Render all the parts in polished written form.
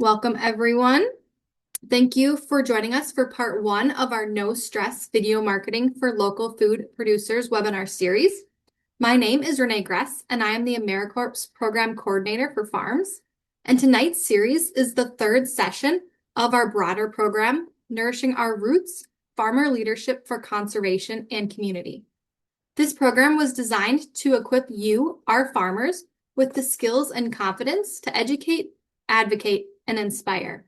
Welcome, everyone. Thank you for joining us for part one of our No Stress Video Marketing for Local Food Producers webinar series. My name is Renee Gress, and I am the AmeriCorps Program Coordinator for Farms. And tonight's series is the third session of our broader program, Nourishing Our Roots, Farmer Leadership for Conservation and Community. This program was designed to equip you, our farmers, with the skills and confidence to educate, advocate, and inspire.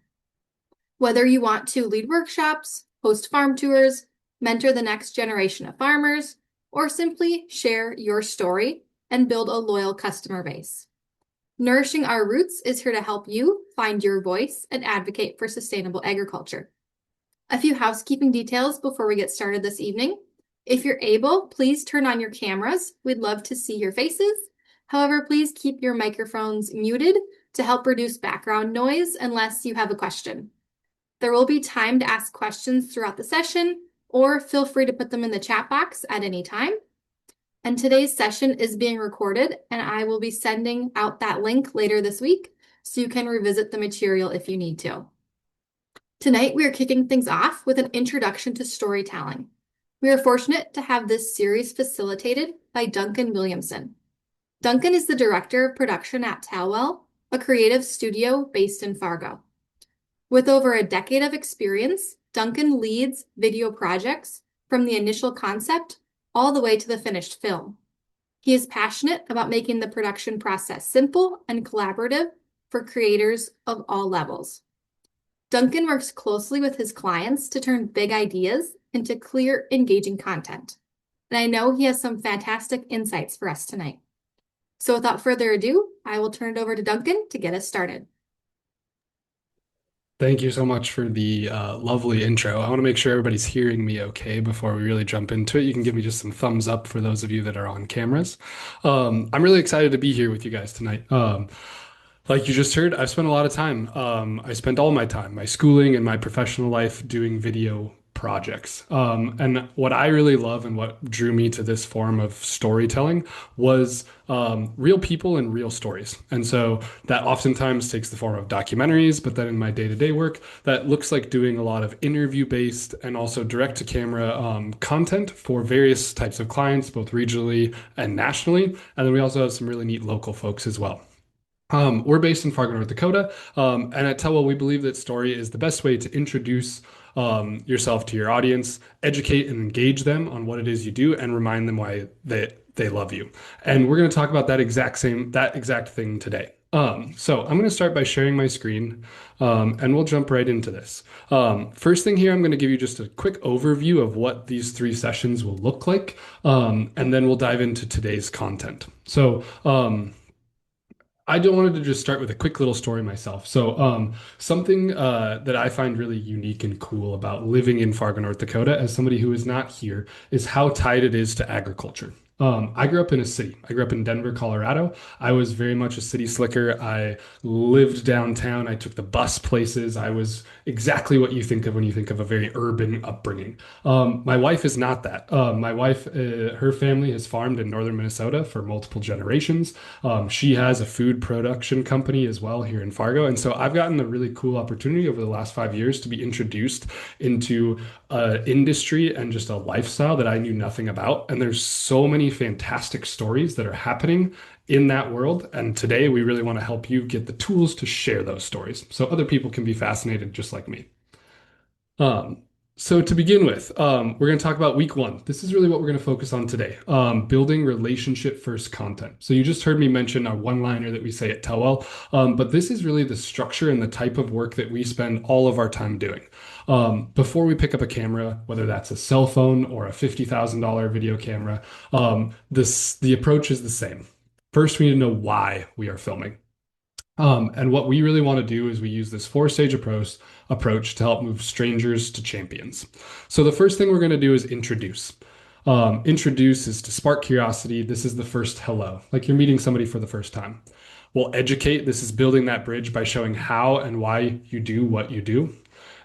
Whether you want to lead workshops, host farm tours, mentor the next generation of farmers, or simply share your story and build a loyal customer base. Nourishing Our Roots is here to help you find your voice and advocate for sustainable agriculture. A few housekeeping details before we get started this evening. If you're able, please turn on your cameras. We'd love to see your faces. However, please keep your microphones muted to help reduce background noise unless you have a question. There will be time to ask questions throughout the session, or feel free to put them in the chat box at any time. And today's session is being recorded, and I will be sending out that link later this week so you can revisit the material if you need to. Tonight, we are kicking things off with an introduction to storytelling. We are fortunate to have this series facilitated by Duncan Williamson. Duncan is the Director of Production at Talwell, a creative studio based in Fargo. With over a decade of experience, Duncan leads video projects from the initial concept all the way to the finished film. He is passionate about making the production process simple and collaborative for creators of all levels. Duncan works closely with his clients to turn big ideas into clear, engaging content. And I know he has some fantastic insights for us tonight. So without further ado, I will turn it over to Duncan to get us started. Thank you so much for the lovely intro. I want to make sure everybody's hearing me okay before we really jump into it. You can give me just some thumbs up for those of you that are on cameras. I'm really excited to be here with you guys tonight. Like you just heard, I've spent a lot of time. I spent all my time, my schooling and my professional life doing video projects. And what I really love and what drew me to this form of storytelling was real people and real stories. And so that oftentimes takes the form of documentaries, but then in my day-to-day work, that looks like doing a lot of interview-based and also direct-to-camera content for various types of clients, both regionally and nationally. And then we also have some really neat local folks as well. We're based in Fargo, North Dakota, and at Telwell, we believe that story is the best way to introduce yourself to your audience, educate and engage them on what it is you do, and remind them why they love you. And we're going to talk about that exact thing today. So I'm going to start by sharing my screen, and we'll jump right into this. First thing here, I'm going to give you just a quick overview of what these three sessions will look like, and then we'll dive into today's content. So, I don't wanted to just start with a quick little story myself. So, something that I find really unique and cool about living in Fargo, North Dakota, as somebody who is not here, is how tied it is to agriculture. I grew up in a city. I grew up in Denver, Colorado. I was very much a city slicker. I lived downtown. I took the bus places. I was exactly what you think of when you think of a very urban upbringing. My wife is not that. My wife, her family has farmed in northern Minnesota for multiple generations. She has a food production company as well here in Fargo. And so I've gotten a really cool opportunity over the last 5 years to be introduced into industry and just a lifestyle that I knew nothing about. And there's so many fantastic stories that are happening in that world. And today we really want to help you get the tools to share those stories so other people can be fascinated just like me. Um, so to begin with, we're going to talk about week one. This is really what we're going to focus on today, building relationship first content. So you just heard me mention our one-liner that we say at Telwell, but this is really the structure and the type of work that we spend all of our time doing. Before we pick up a camera, whether that's a cell phone or a $50,000 video camera, the approach is the same. First, we need to know why we are filming. And what we really want to do is we use this four-stage approach to help move strangers to champions. So the first thing we're going to do is introduce. Introduce is to spark curiosity. This is the first hello, like you're meeting somebody for the first time. We'll educate. This is building that bridge by showing how and why you do what you do.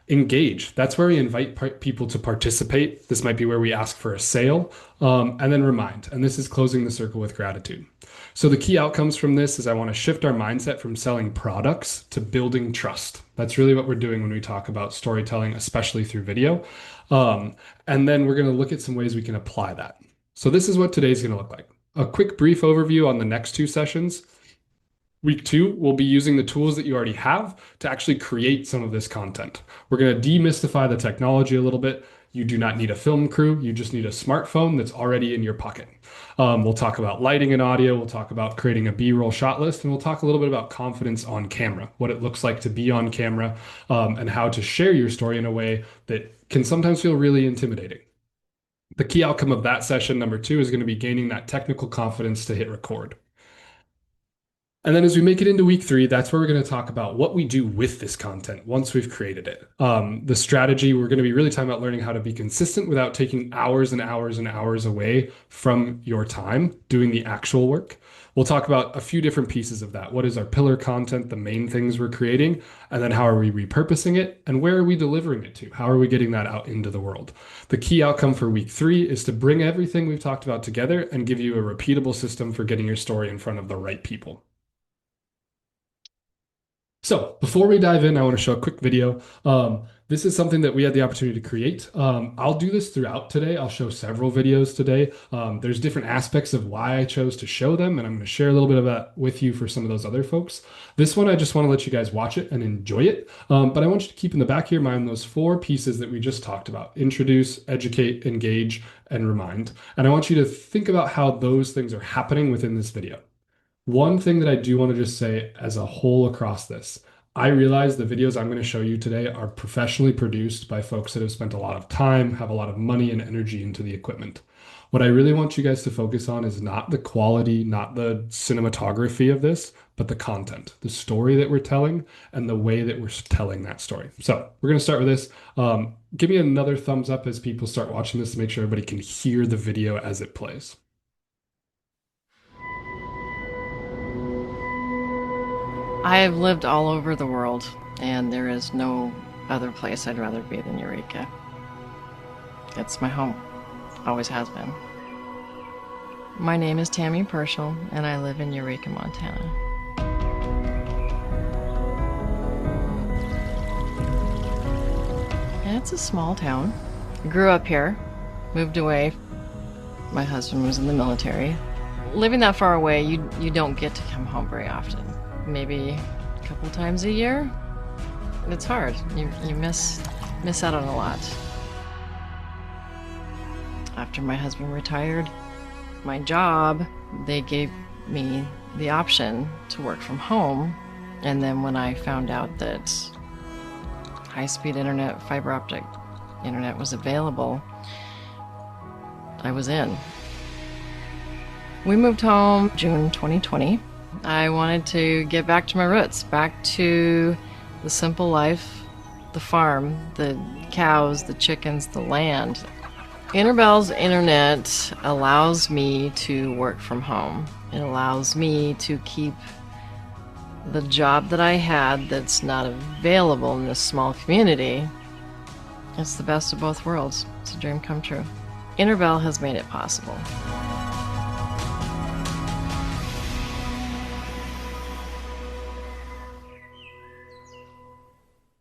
Engage. That's where we invite people to participate. This might be where we ask for a sale, and then remind. And this is closing the circle with gratitude. So the key outcomes from this is I want to shift our mindset from selling products to building trust. That's really what we're doing when we talk about storytelling, especially through video. Um, and then we're going to look at some ways we can apply that. So this is what today's going to look like. A quick brief overview on the next two sessions. Week two, we'll be using the tools that you already have to actually create some of this content. We're going to demystify the technology a little bit. You do not need a film crew. You just need a smartphone that's already in your pocket. We'll talk about lighting and audio. We'll talk about creating a B-roll shot list, and we'll talk a little bit about confidence on camera, what it looks like to be on camera, and how to share your story in a way that can sometimes feel really intimidating. The key outcome of that session, number two, is going to be gaining that technical confidence to hit record. And then as we make it into week three, that's where we're going to talk about what we do with this content once we've created it. The strategy, we're going to be really talking about learning how to be consistent without taking hours and hours and hours away from your time doing the actual work. We'll talk about a few different pieces of that. What is our pillar content, the main things we're creating, and then how are we repurposing it, and where are we delivering it to? How are we getting that out into the world? The key outcome for week three is to bring everything we've talked about together and give you a repeatable system for getting your story in front of the right people. So before we dive in, I want to show a quick video. This is something that we had the opportunity to create. I'll do this throughout today. I'll show several videos today. There's different aspects of why I chose to show them, and I'm going to share a little bit of that with you for some of those other folks. This one, I just want to let you guys watch it and enjoy it. But I want you to keep in the back of your mind those four pieces that we just talked about: introduce, educate, engage, and remind. And I want you to think about how those things are happening within this video. One thing that I do want to just say as a whole across this, I realize the videos I'm going to show you today are professionally produced by folks that have spent a lot of time, have a lot of money and energy into the equipment. What I really want you guys to focus on is not the quality, not the cinematography of this, but the content, the story that we're telling, and the way that we're telling that story. So we're going to start with this. Give me another thumbs up as people start watching this to make sure everybody can hear the video as it plays. I have lived all over the world, and there is no other place I'd rather be than Eureka. It's my home. Always has been. My name is Tammy Purcell, and I live in Eureka, Montana. And it's a small town. I grew up here, moved away. My husband was in the military. Living that far away, you don't get to come home very often. Maybe a couple times a year. It's hard. You miss out on a lot. After my husband retired, my job, they gave me the option to work from home. And then when I found out that high-speed internet, fiber optic internet was available, I was in. We moved home June 2020. I wanted to get back to my roots, back to the simple life, the farm, the cows, the chickens, the land. Interbell's internet allows me to work from home. It allows me to keep the job that I had that's not available in this small community. It's the best of both worlds. It's a dream come true. Interbell has made it possible.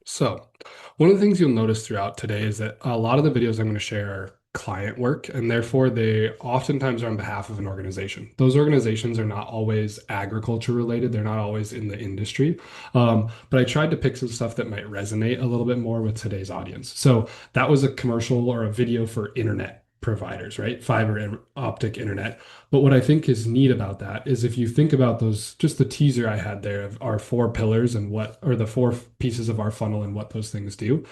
So, one of the things you'll notice throughout today is that a lot of the videos I'm going to share are client work, and therefore they oftentimes are on behalf of an organization. Those organizations are not always agriculture related, they're not always in the industry. But I tried to pick some stuff that might resonate a little bit more with today's audience. So, that was a commercial or a video for internet providers, right? Fiber and optic internet. But what I think is neat about that is if you think about those, just the teaser I had there of our four pillars and what, or the four pieces of our funnel and what those things do.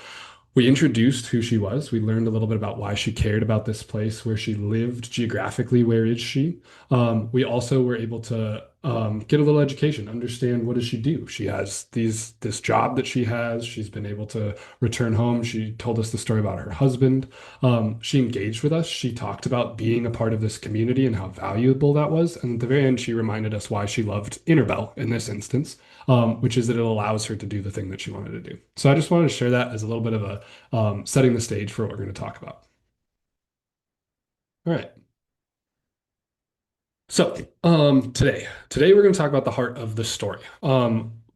We introduced who she was. We learned a little bit about why she cared about this place, where she lived geographically. Where is she? We also were able to get a little education, understand what does she do. She has this job that she has. She's been able to return home. She told us the story about her husband. She engaged with us. She talked about being a part of this community and how valuable that was. And at the very end, she reminded us why she loved Interbell in this instance, which is that it allows her to do the thing that she wanted to do. So I just wanted to share that as a little bit of a setting the stage for what we're going to talk about. All right. Today we're going to talk about the heart of the story.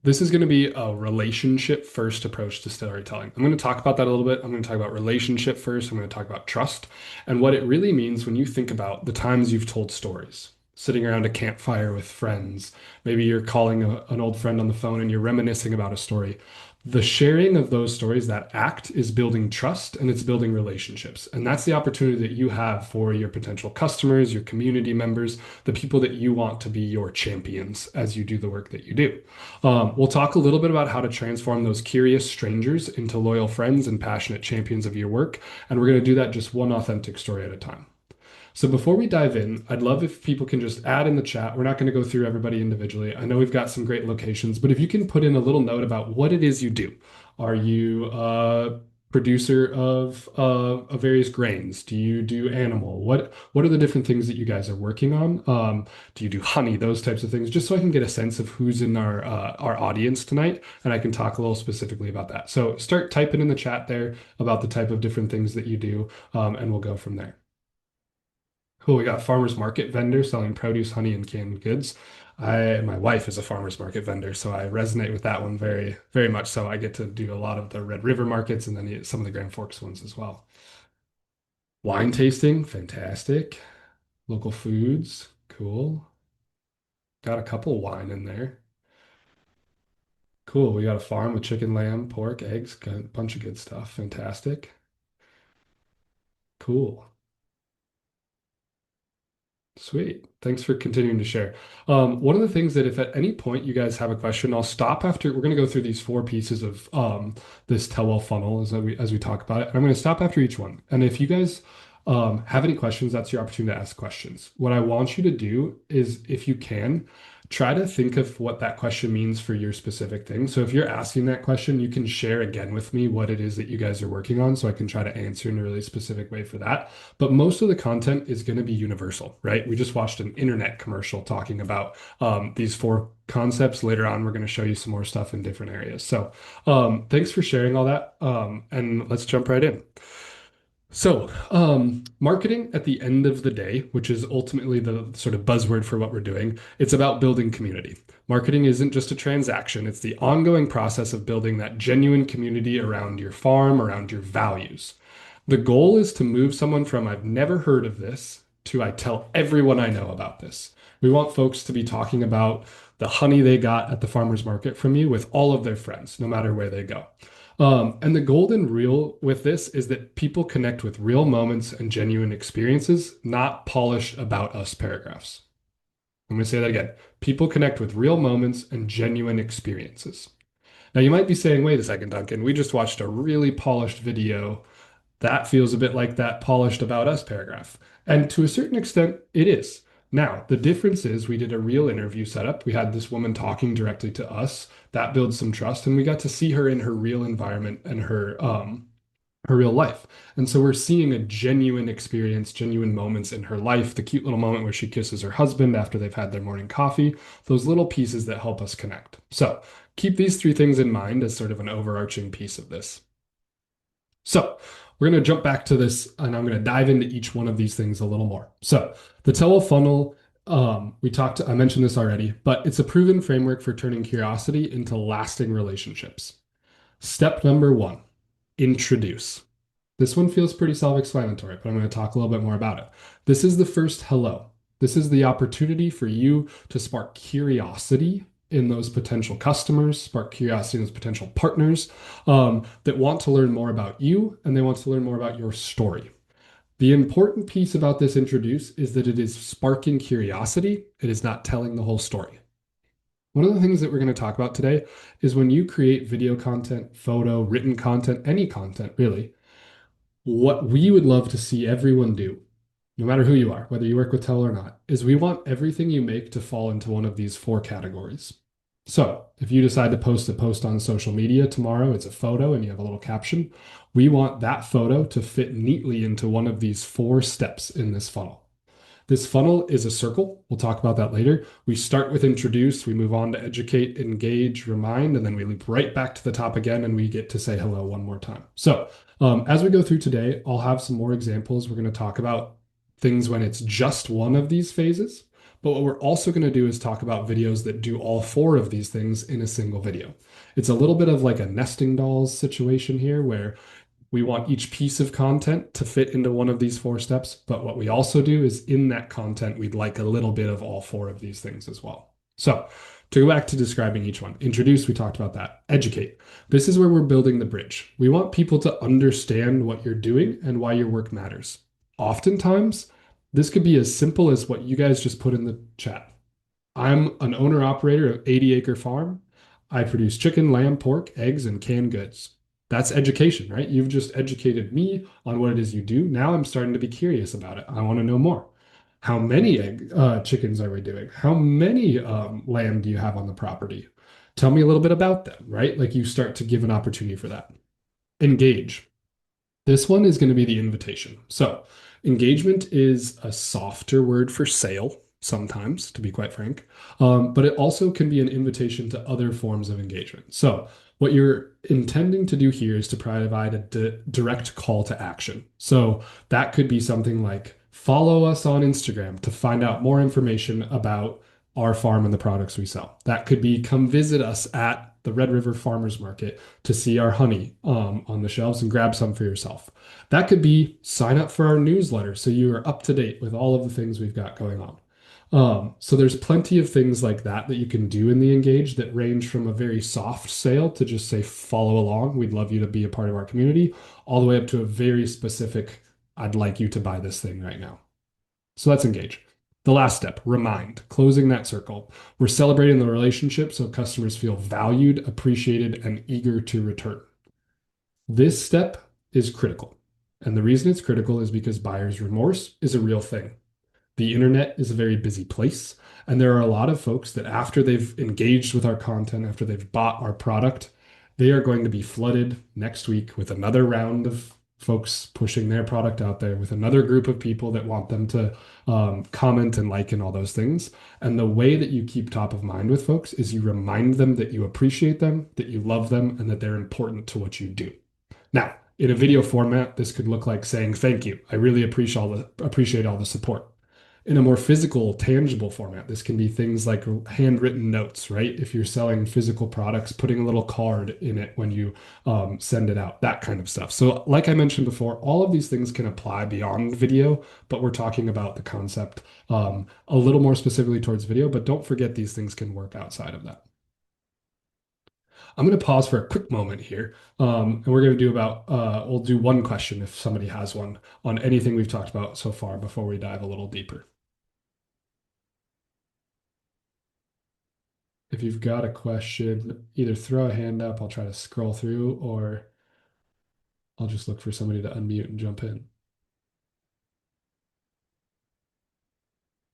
This is going to be a relationship first approach to storytelling. I'm going to talk about that a little bit. I'm going to talk about relationship first. I'm going to talk about trust and what it really means when you think about the times you've told stories, sitting around a campfire with friends. Maybe you're calling an old friend on the phone and you're reminiscing about a story. The sharing of those stories, that act is building trust and it's building relationships. And that's the opportunity that you have for your potential customers, your community members, the people that you want to be your champions as you do the work that you do. We'll talk a little bit about how to transform those curious strangers into loyal friends and passionate champions of your work. And we're going to do that just one authentic story at a time. So before we dive in, I'd love if people can just add in the chat. We're not going to go through everybody individually. I know we've got some great locations, but if you can put in a little note about what it is you do. Are you a producer of various grains? Do you do animal? What are the different things that you guys are working on? Do you do honey? Those types of things, just so I can get a sense of who's in our audience tonight, and I can talk a little specifically about that. So start typing in the chat there about the type of different things that you do, and we'll go from there. Cool. We got farmers market vendor selling produce, honey, and canned goods. My wife is a farmers market vendor, so I resonate with that one very, very much. So I get to do a lot of the Red River markets and then some of the Grand Forks ones as well. Wine tasting, fantastic. Local foods, cool. Got a couple wine in there. Cool. We got a farm with chicken, lamb, pork, eggs, got a bunch of good stuff. Fantastic. Cool. Sweet. Thanks for continuing to share. One of the things that if at any point you guys have a question, I'll stop after we're going to go through these four pieces of this tell-all funnel as we talk about it. And I'm going to stop after each one. And if you guys have any questions, that's your opportunity to ask questions. What I want you to do is, if you can, try to think of what that question means for your specific thing. So if you're asking that question, you can share again with me what it is that you guys are working on so I can try to answer in a really specific way for that. But most of the content is going to be universal, right? We just watched an internet commercial talking about these four concepts. Later on, we're going to show you some more stuff in different areas. So thanks for sharing all that. And let's jump right in. So, marketing at the end of the day, which is ultimately the sort of buzzword for what we're doing, it's about building community. Marketing isn't just a transaction, it's the ongoing process of building that genuine community around your farm, around your values. The goal is to move someone from "I've never heard of this" to "I tell everyone I know about this." We want folks to be talking about the honey they got at the farmer's market from you with all of their friends, no matter where they go. And the golden rule with this is that people connect with real moments and genuine experiences, not polished about us paragraphs. I'm going to say that again. People connect with real moments and genuine experiences. Now, you might be saying, wait a second, Duncan, we just watched a really polished video. That feels a bit like that polished about us paragraph. And to a certain extent, it is. Now, the difference is we did a real interview setup. We had this woman talking directly to us. That builds some trust, and we got to see her in her real environment and her real life. And so we're seeing a genuine experience, genuine moments in her life, the cute little moment where she kisses her husband after they've had their morning coffee, those little pieces that help us connect. So keep these three things in mind as sort of an overarching piece of this. So we're going to jump back to this, and I'm going to dive into each one of these things a little more. So the tell-all funnel, I mentioned this already, but it's a proven framework for turning curiosity into lasting relationships. Step number one, introduce. This one feels pretty self-explanatory, but I'm going to talk a little bit more about it. This is the first hello. This is the opportunity for you to spark curiosity in those potential customers, spark curiosity in those potential partners that want to learn more about you and they want to learn more about your story. The important piece about this introduce is that it is sparking curiosity. It is not telling the whole story. One of the things that we're going to talk about today is when you create video content, photo, written content, any content really, what we would love to see everyone do, no matter who you are, whether you work with Tell or not, is we want everything you make to fall into one of these four categories. So if you decide to post a post on social media tomorrow, it's a photo and you have a little caption, we want that photo to fit neatly into one of these four steps in this funnel. This funnel is a circle. We'll talk about that later. We start with introduce, we move on to educate, engage, remind, and then we loop right back to the top again and we get to say hello one more time. So as we go through today, I'll have some more examples. We're going to talk about things when it's just one of these phases. But what we're also going to do is talk about videos that do all four of these things in a single video. It's a little bit of like a nesting dolls situation here where we want each piece of content to fit into one of these four steps. But what we also do is in that content, we'd like a little bit of all four of these things as well. So to go back to describing each one, introduce, we talked about that. Educate. This is where we're building the bridge. We want people to understand what you're doing and why your work matters. Oftentimes, this could be as simple as what you guys just put in the chat. I'm an owner operator of 80-acre farm. I produce chicken, lamb, pork, eggs, and canned goods. That's education, right? You've just educated me on what it is you do. Now I'm starting to be curious about it. I want to know more. How many chickens are we doing? How many lamb do you have on the property? Tell me a little bit about them, right? Like you start to give an opportunity for that. Engage. This one is going to be the invitation. So, engagement is a softer word for sale sometimes, to be quite frank, but it also can be an invitation to other forms of engagement. So, what you're intending to do here is to provide a direct call to action. So, that could be something like follow us on Instagram to find out more information about our farm and the products we sell. That could be come visit us at the Red River Farmers Market to see our honey on the shelves and grab some for yourself. That could be sign up for our newsletter so you are up to date with all of the things we've got going on. So there's plenty of things like that that you can do in the Engage that range from a very soft sale to just say follow along. We'd love you to be a part of our community, all the way up to a very specific, I'd like you to buy this thing right now. So let's engage. The last step, remind, closing that circle. We're celebrating the relationship so customers feel valued, appreciated, and eager to return. This step is critical. And the reason it's critical is because buyer's remorse is a real thing. The internet is a very busy place, and there are a lot of folks that after they've engaged with our content, after they've bought our product, they are going to be flooded next week with another round of folks pushing their product out there with another group of people that want them to comment and like and all those things. And the way that you keep top of mind with folks is you remind them that you appreciate them, that you love them, and that they're important to what you do. Now, in a video format, this could look like saying, thank you. I really appreciate all the support. In a more physical, tangible format, this can be things like handwritten notes, right? If you're selling physical products, putting a little card in it when you send it out, that kind of stuff. So, like I mentioned before, all of these things can apply beyond video, but we're talking about the concept a little more specifically towards video, but don't forget these things can work outside of that. I'm going to pause for a quick moment here, and we're going to do we'll do one question if somebody has one on anything we've talked about so far before we dive a little deeper. If you've got a question, either throw a hand up, I'll try to scroll through, or I'll just look for somebody to unmute and jump in.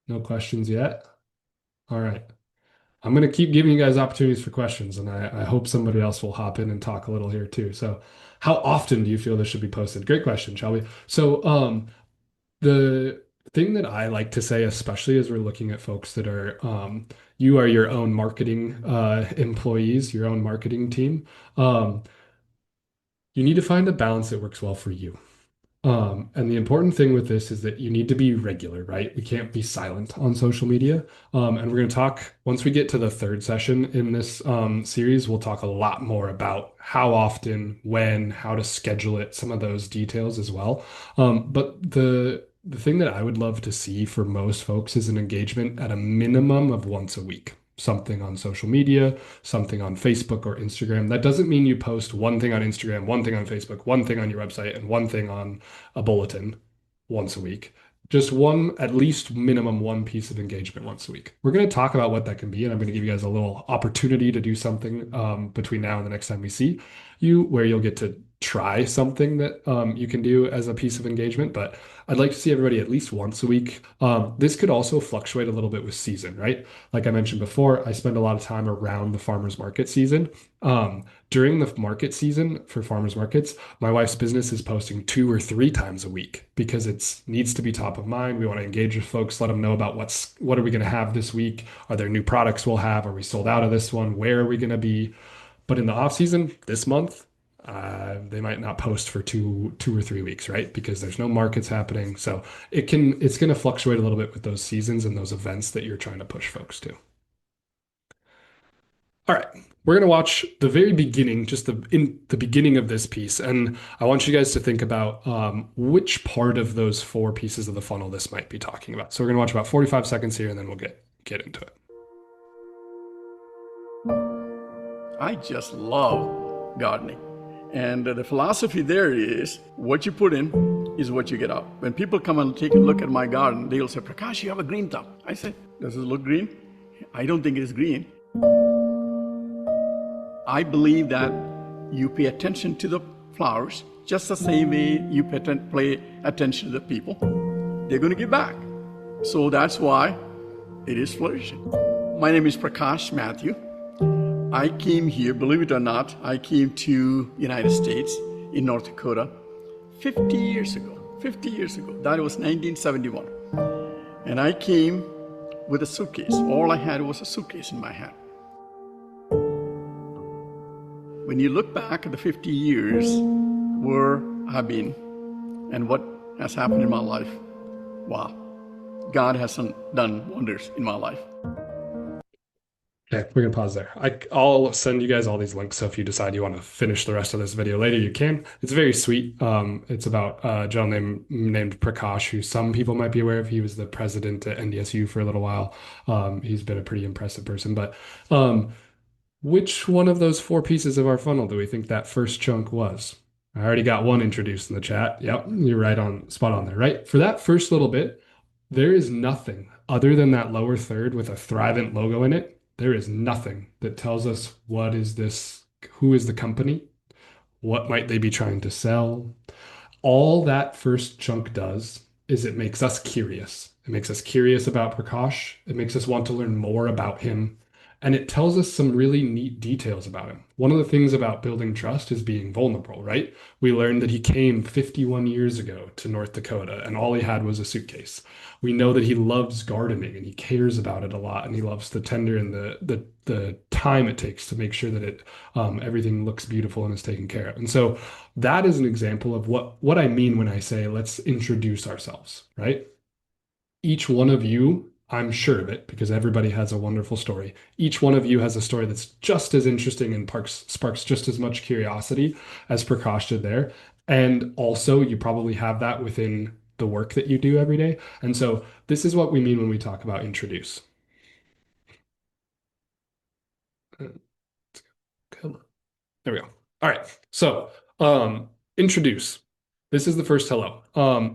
No questions yet? All right. I'm going to keep giving you guys opportunities for questions, and I hope somebody else will hop in and talk a little here too. So, how often do you feel this should be posted? Great question, Shelby. So, the thing that I like to say, especially as we're looking at folks that are, you are your own marketing employees, your own marketing team. You need to find a balance that works well for you. And the important thing with this is that you need to be regular, right? We can't be silent on social media. And we're going to talk, once we get to the third session in this series, we'll talk a lot more about how often, when, how to schedule it, some of those details as well. But the thing that I would love to see for most folks is an engagement at a minimum of once a week. Something on social media, something on Facebook or Instagram. That doesn't mean you post one thing on Instagram, one thing on Facebook, one thing on your website, and one thing on a bulletin once a week. Just one, at least minimum one piece of engagement once a week. We're going to talk about what that can be, and I'm going to give you guys a little opportunity to do something between now and the next time we see you, where you'll get to try something that you can do as a piece of engagement. But I'd like to see everybody at least once a week. This could also fluctuate a little bit with season, right? Like I mentioned before, I spend a lot of time around the farmers market season. During the market season for farmers markets, my wife's business is posting 2 or 3 times a week because it needs to be top of mind. We want to engage with folks, let them know about what are we going to have this week? Are there new products we'll have? Are we sold out of this one? Where are we going to be? But in the off season, this month, They might not post for 2 or 3 weeks, right? Because there's no markets happening. So it's going to fluctuate a little bit with those seasons and those events that you're trying to push folks to. All right, we're going to watch the very beginning, just in the beginning of this piece, and I want you guys to think about which part of those 4 pieces of the funnel this might be talking about. So we're going to watch about 45 seconds here, and then we'll get into it. I just love gardening. And the philosophy there is what you put in is what you get out. When people come and take a look at my garden, they'll say, Prakash, you have a green thumb. I say, does it look green? I don't think it is green. I believe that you pay attention to the flowers just the same way you pay attention to the people. They're going to give back. So that's why it is flourishing. My name is Prakash Matthew. I came here, believe it or not, I came to United States in North Dakota 50 years ago. 50 years ago. That was 1971. And I came with a suitcase. All I had was a suitcase in my hand. When you look back at the 50 years where I've been and what has happened in my life, wow, God has done wonders in my life. Okay, we're gonna pause there. I'll send you guys all these links, so if you decide you want to finish the rest of this video later, you can. It's very sweet. It's about a gentleman named Prakash, who some people might be aware of. He was the president at NDSU for a little while. He's been a pretty impressive person, but which one of those 4 pieces of our funnel do we think that first chunk was? I already got one introduced in the chat. Yep, you're right on, spot on there, right? For that first little bit, there is nothing other than that lower third with a Thrivent logo in it. There is nothing that tells us what is this, who is the company, what might they be trying to sell. All that first chunk does is it makes us curious. It makes us curious about Prakash. It makes us want to learn more about him. And it tells us some really neat details about him. One of the things about building trust is being vulnerable, right? We learned that he came 51 years ago to North Dakota and all he had was a suitcase. We know that he loves gardening and he cares about it a lot and he loves the tender and the time it takes to make sure that everything looks beautiful and is taken care of. And so that is an example of what I mean when I say let's introduce ourselves, right? Each one of you, I'm sure of it because everybody has a wonderful story. Each one of you has a story that's just as interesting and sparks just as much curiosity as Prakash did there. And also, you probably have that within the work that you do every day. And so this is what we mean when we talk about introduce. Come on. There we go. All right. So, introduce. This is the first hello.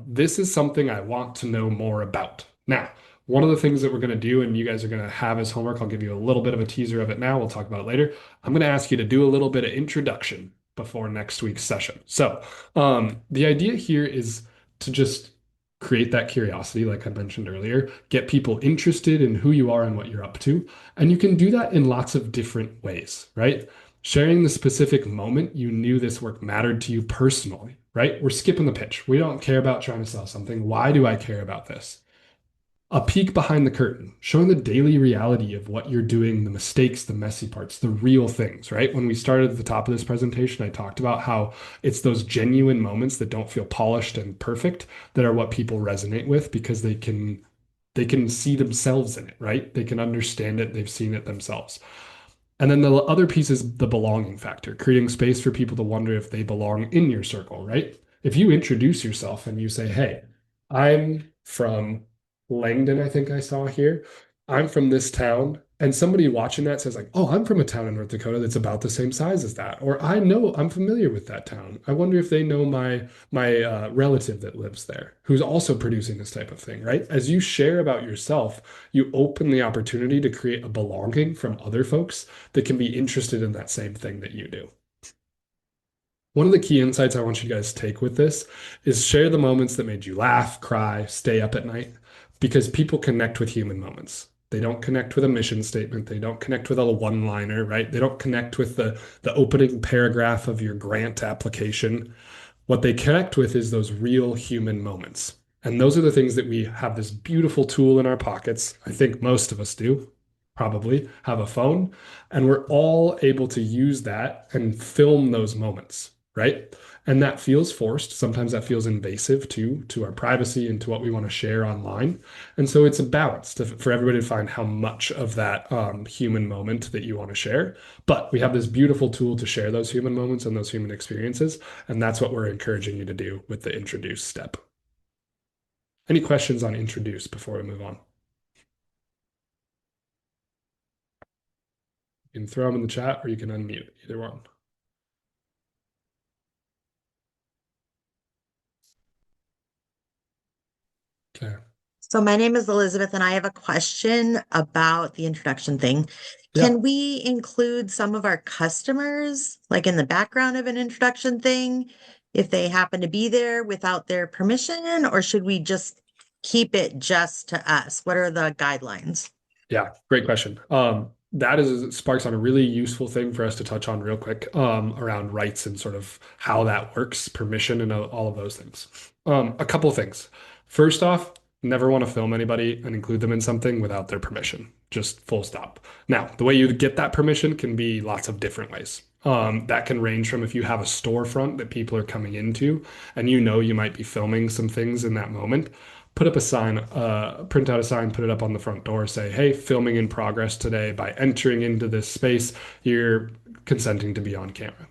This is something I want to know more about. Now, one of the things that we're going to do, and you guys are going to have as homework, I'll give you a little bit of a teaser of it now. We'll talk about it later. I'm going to ask you to do a little bit of introduction before next week's session. So the idea here is to just create that curiosity, like I mentioned earlier, get people interested in who you are and what you're up to. And you can do that in lots of different ways, right? Sharing the specific moment you knew this work mattered to you personally, right? We're skipping the pitch. We don't care about trying to sell something. Why do I care about this? A peek behind the curtain, showing the daily reality of what you're doing, the mistakes, the messy parts, the real things, right? When we started at the top of this presentation, I talked about how it's those genuine moments that don't feel polished and perfect that are what people resonate with because they can see themselves in it, right? They can understand it, they've seen it themselves. And then the other piece is the belonging factor, creating space for people to wonder if they belong in your circle, right? If you introduce yourself and you say, hey, I'm from Langdon, I think I saw here. I'm from this town. And somebody watching that says like, oh, I'm from a town in North Dakota that's about the same size as that. Or I know I'm familiar with that town. I wonder if they know my relative that lives there, who's also producing this type of thing, right? As you share about yourself, you open the opportunity to create a belonging from other folks that can be interested in that same thing that you do. One of the key insights I want you guys to take with this is share the moments that made you laugh, cry, stay up at night. Because people connect with human moments. They don't connect with a mission statement. They don't connect with a one-liner, right? They don't connect with the opening paragraph of your grant application. What they connect with is those real human moments. And those are the things that we have this beautiful tool in our pockets. I think most of us do, probably have a phone. And we're all able to use that and film those moments. right? And that feels forced. Sometimes that feels invasive too, to our privacy and to what we want to share online. And so it's a balance for everybody to find how much of that human moment that you want to share. But we have this beautiful tool to share those human moments and those human experiences. And that's what we're encouraging you to do with the introduce step. Any questions on introduce before we move on? You can throw them in the chat or you can unmute, either one. Okay. So my name is Elizabeth and I have a question about the introduction thing. Yeah. Can we include some of our customers, like in the background of an introduction thing, if they happen to be there without their permission, or should we just keep it just to us? What are the guidelines? Yeah, great question. That is sparks on a really useful thing for us to touch on real quick, around rights and sort of how that works, permission, and all of those things. A couple things. First off, never want to film anybody and include them in something without their permission. Just full stop. Now, the way you get that permission can be lots of different ways. That can range from if you have a storefront that people are coming into and you know you might be filming some things in that moment, put up a sign, print out a sign, put it up on the front door, say, hey, filming in progress today. By entering into this space, you're consenting to be on camera.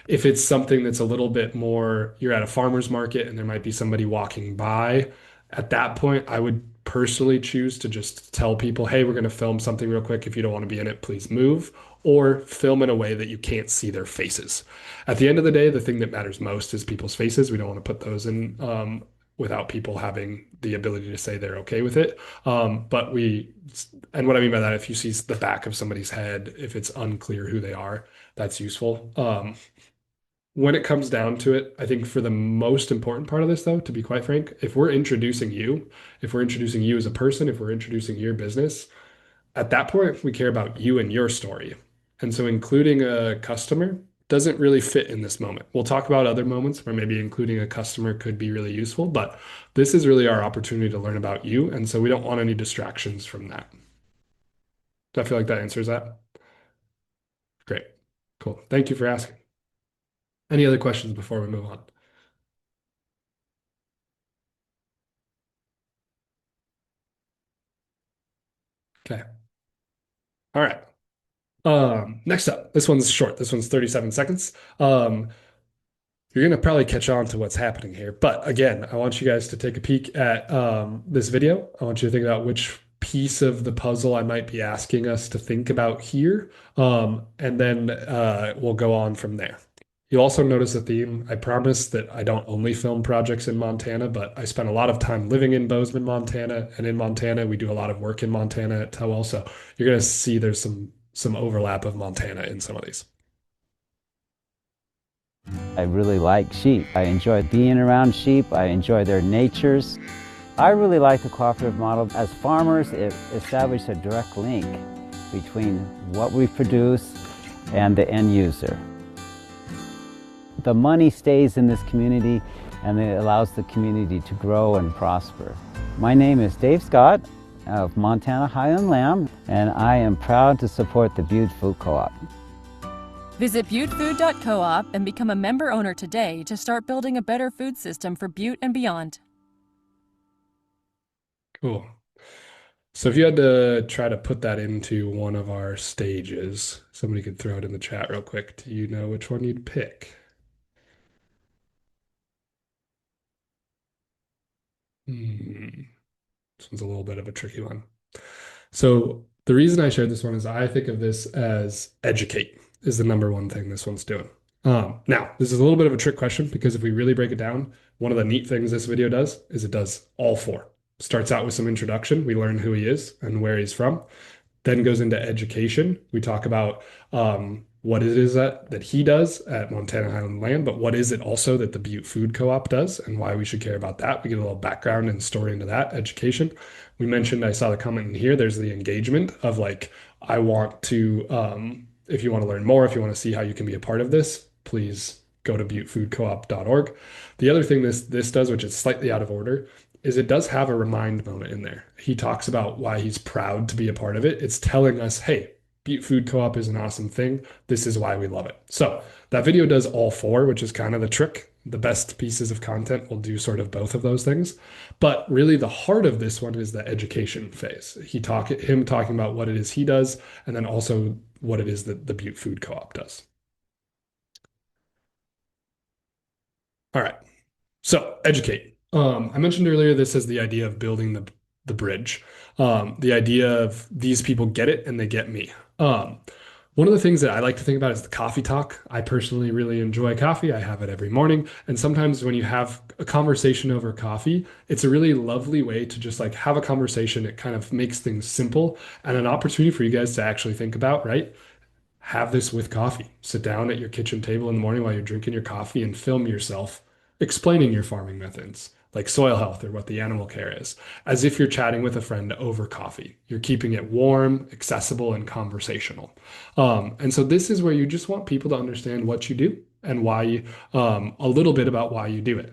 If it's something that's a little bit more, you're at a farmer's market and there might be somebody walking by, at that point, I would personally choose to just tell people, hey, we're going to film something real quick. If you don't want to be in it, please move, or film in a way that you can't see their faces. At the end of the day, the thing that matters most is people's faces. We don't want to put those in without people having the ability to say they're okay with it. And what I mean by that, if you see the back of somebody's head, if it's unclear who they are, that's useful. When it comes down to it, I think for the most important part of this, though, to be quite frank, if we're introducing you, as a person, if we're introducing your business, at that point, we care about you and your story. And so including a customer doesn't really fit in this moment. We'll talk about other moments where maybe including a customer could be really useful, but this is really our opportunity to learn about you. And so we don't want any distractions from that. Do I feel like that answers that? Great. Cool. Thank you for asking. Any other questions before we move on? Okay. All right. Next up, this one's short. This one's 37 seconds. You're going to probably catch on to what's happening here. But again, I want you guys to take a peek at this video. I want you to think about which piece of the puzzle I might be asking us to think about here. And then we'll go on from there. You'll also notice a theme. I promise that I don't only film projects in Montana, but I spent a lot of time living in Bozeman, Montana. And in Montana, we do a lot of work in Montana at Towell. So you're going to see there's some overlap of Montana in some of these. I really like sheep. I enjoy being around sheep. I enjoy their natures. I really like the cooperative model. As farmers, it established a direct link between what we produce and the end user. The money stays in this community and it allows the community to grow and prosper. My name is Dave Scott of Montana Highland Lamb, and I am proud to support the Butte Food Co-op. Visit buttefood.coop and become a member owner today to start building a better food system for Butte and beyond. Cool. So if you had to try to put that into one of our stages, somebody could throw it in the chat real quick. Do you know which one you'd pick? This one's a little bit of a tricky one. So the reason I shared this one is I think of this as educate is the number one thing this one's doing. Now, this is a little bit of a trick question because if we really break it down, one of the neat things this video does is it does all four. Starts out with some introduction. We learn who he is and where he's from. Then goes into education. We talk about what it is that he does at Montana Highland Land, but what is it also that the Butte Food Co-op does and why we should care about that. We get a little background and story into that, education. We mentioned, I saw the comment in here, there's the engagement of like, I want to, if you want to learn more, if you want to see how you can be a part of this, please go to buttefoodcoop.org. The other thing this does, which is slightly out of order, is it does have a remind moment in there. He talks about why he's proud to be a part of it. It's telling us, hey, Butte Food Co-op is an awesome thing. This is why we love it. So that video does all four, which is kind of the trick. The best pieces of content will do sort of both of those things. But really the heart of this one is the education phase. Him talking about what it is he does, and then also what it is that the Butte Food Co-op does. All right. So educate. I mentioned earlier this as the idea of building the bridge. The idea of these people get it and they get me. One of the things that I like to think about is the coffee talk. I personally really enjoy coffee. I have it every morning. And sometimes when you have a conversation over coffee, it's a really lovely way to just like have a conversation. It kind of makes things simple and an opportunity for you guys to actually think about, right? Have this with coffee. Sit down at your kitchen table in the morning while you're drinking your coffee and film yourself explaining your farming methods, like soil health or what the animal care is, as if you're chatting with a friend over coffee. You're keeping it warm, accessible, and conversational. And so this is where you just want people to understand what you do and why you, a little bit about why you do it.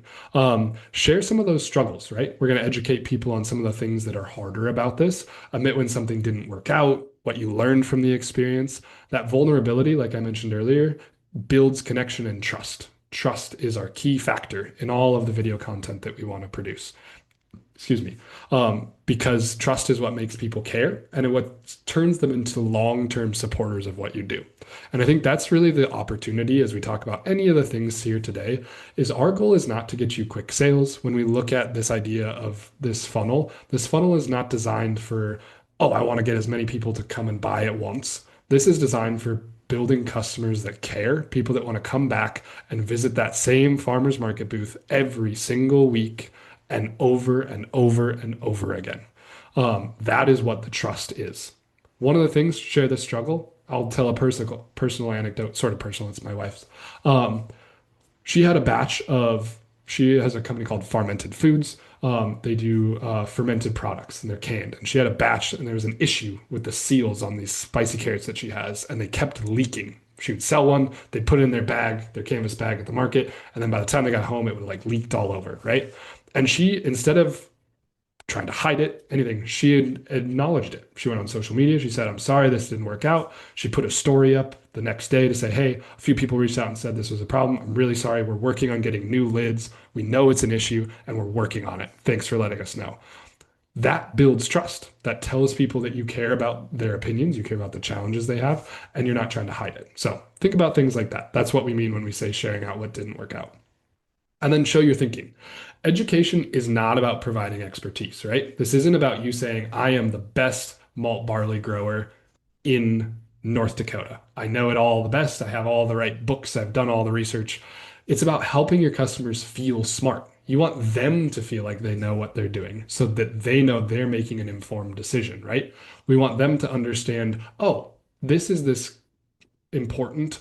Share some of those struggles, right? We're going to educate people on some of the things that are harder about this. Admit when something didn't work out, what you learned from the experience. That vulnerability, like I mentioned earlier, builds connection and trust. Trust is our key factor in all of the video content that we want to produce. Excuse me. Because trust is what makes people care and what turns them into long-term supporters of what you do. And I think that's really the opportunity as we talk about any of the things here today is our goal is not to get you quick sales. When we look at this idea of this funnel is not designed for, oh, I want to get as many people to come and buy at once. This is designed for building customers that care, people that want to come back and visit that same farmer's market booth every single week and over and over and over again. That is what the trust is. One of the things, share the struggle. I'll tell a personal anecdote, sort of personal, it's my wife's. She had a batch of, she has a company called Fermented Foods. They do fermented products and they're canned. And she had a batch and there was an issue with the seals on these spicy carrots that she has, and they kept leaking. She would sell one, they'd put it in their bag, their canvas bag at the market, and then by the time they got home, it would like leaked all over, right? And she, instead of trying to hide it, anything, she had acknowledged it. She went on social media. She said, I'm sorry, this didn't work out. She put a story up the next day to say, hey, a few people reached out and said this was a problem. I'm really sorry. We're working on getting new lids. We know it's an issue and we're working on it. Thanks for letting us know. That builds trust. That tells people that you care about their opinions, you care about the challenges they have, and you're not trying to hide it. So think about things like that. That's what we mean when we say sharing out what didn't work out. And then show your thinking. Education is not about providing expertise, right? This isn't about you saying, I am the best malt barley grower in North Dakota. I know it all the best. I have all the right books. I've done all the research. It's about helping your customers feel smart. You want them to feel like they know what they're doing so that they know they're making an informed decision, right? We want them to understand, oh, this is this important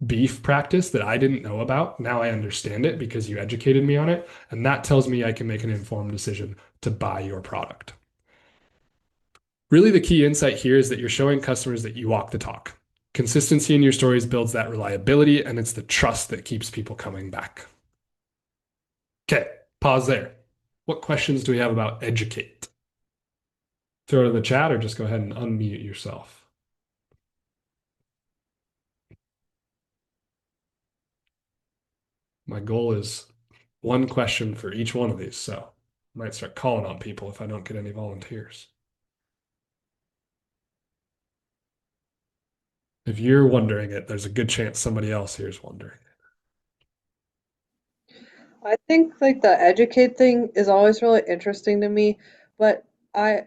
beef practice that I didn't know about. Now I understand it because you educated me on it. And that tells me I can make an informed decision to buy your product. Really, the key insight here is that you're showing customers that you walk the talk. Consistency in your stories builds that reliability, and it's the trust that keeps people coming back. Okay, pause there. What questions do we have about educate? Throw it in the chat or just go ahead and unmute yourself. My goal is one question for each one of these, so I might start calling on people if I don't get any volunteers. If you're wondering it, there's a good chance somebody else here is wondering. I think like the educate thing is always really interesting to me, but I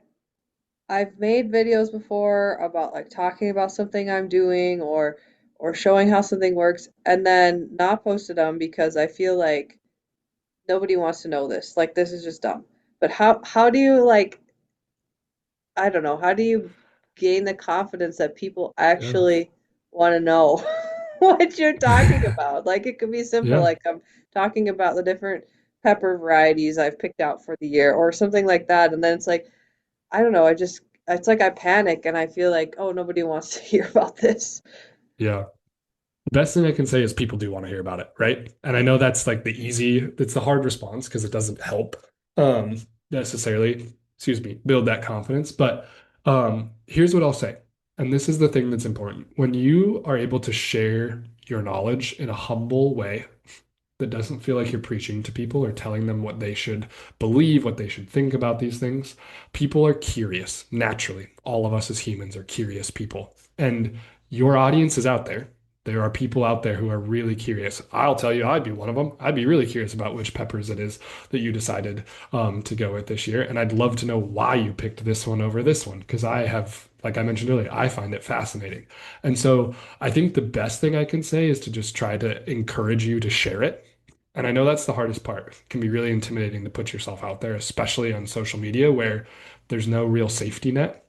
I've made videos before about like talking about something I'm doing or showing how something works and then not posted them because I feel like nobody wants to know this. Like this is just dumb. But how do you like I don't know, how do you gain the confidence that people Yeah, actually want to know what you're talking about? Like it could be simple, yeah, like I'm talking about the different pepper varieties I've picked out for the year or something like that. And then it's like, I don't know, it's like I panic and I feel like, oh, nobody wants to hear about this. yeah. The best thing I can say is people do want to hear about it, right? And I know that's like it's the hard response because it doesn't help necessarily, excuse me, build that confidence. But here's what I'll say. And this is the thing that's important. When you are able to share your knowledge in a humble way that doesn't feel like you're preaching to people or telling them what they should believe, what they should think about these things, people are curious naturally. All of us as humans are curious people. And your audience is out there. There are people out there who are really curious. I'll tell you, I'd be one of them. I'd be really curious about which peppers it is that you decided to go with this year. And I'd love to know why you picked this one over this one, because I have, like I mentioned earlier, I find it fascinating. And so I think the best thing I can say is to just try to encourage you to share it. And I know that's the hardest part. It can be really intimidating to put yourself out there, especially on social media where there's no real safety net.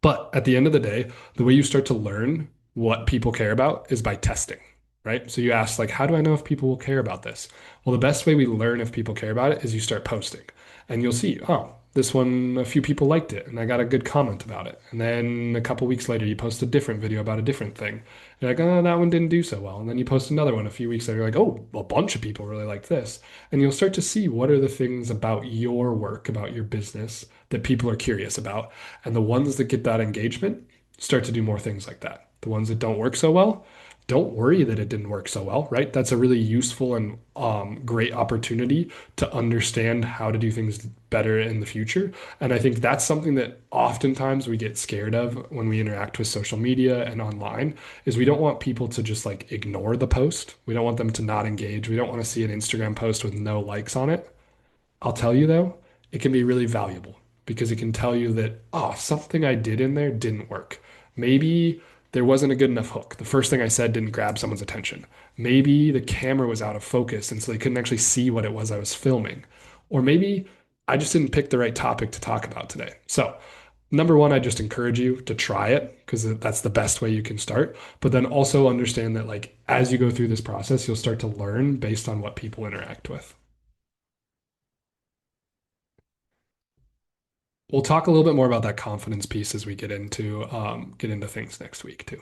But at the end of the day, the way you start to learn what people care about is by testing, right? So you ask, like, how do I know if people will care about this? Well, the best way we learn if people care about it is you start posting and you'll see, oh, this one, a few people liked it and I got a good comment about it. And then a couple weeks later, you post a different video about a different thing. You're like, oh, that one didn't do so well. And then you post another one a few weeks later, you're like, oh, a bunch of people really liked this. And you'll start to see what are the things about your work, about your business that people are curious about. And the ones that get that engagement start to do more things like that. The ones that don't work so well, don't worry that it didn't work so well, right? That's a really useful and great opportunity to understand how to do things better in the future. And I think that's something that oftentimes we get scared of when we interact with social media and online is we don't want people to just like ignore the post. We don't want them to not engage. We don't want to see an Instagram post with no likes on it. I'll tell you though, it can be really valuable because it can tell you that, oh, something I did in there didn't work. Maybe there wasn't a good enough hook. The first thing I said didn't grab someone's attention. Maybe the camera was out of focus and so they couldn't actually see what it was I was filming. Or maybe I just didn't pick the right topic to talk about today. So, number one, I just encourage you to try it because that's the best way you can start. But then also understand that, like, as you go through this process, you'll start to learn based on what people interact with. We'll talk a little bit more about that confidence piece as we get into things next week too.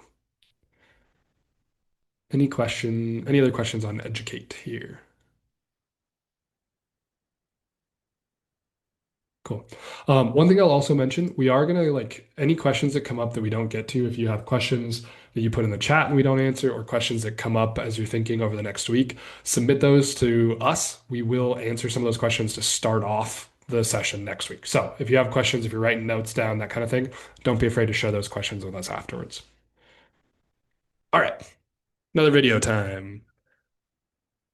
Any other questions on educate here? Cool. One thing I'll also mention, we are gonna like any questions that come up that we don't get to, if you have questions that you put in the chat and we don't answer, or questions that come up as you're thinking over the next week, submit those to us. We will answer some of those questions to start off the session next week. So if you have questions, if you're writing notes down, that kind of thing, don't be afraid to share those questions with us afterwards. All right, another video time.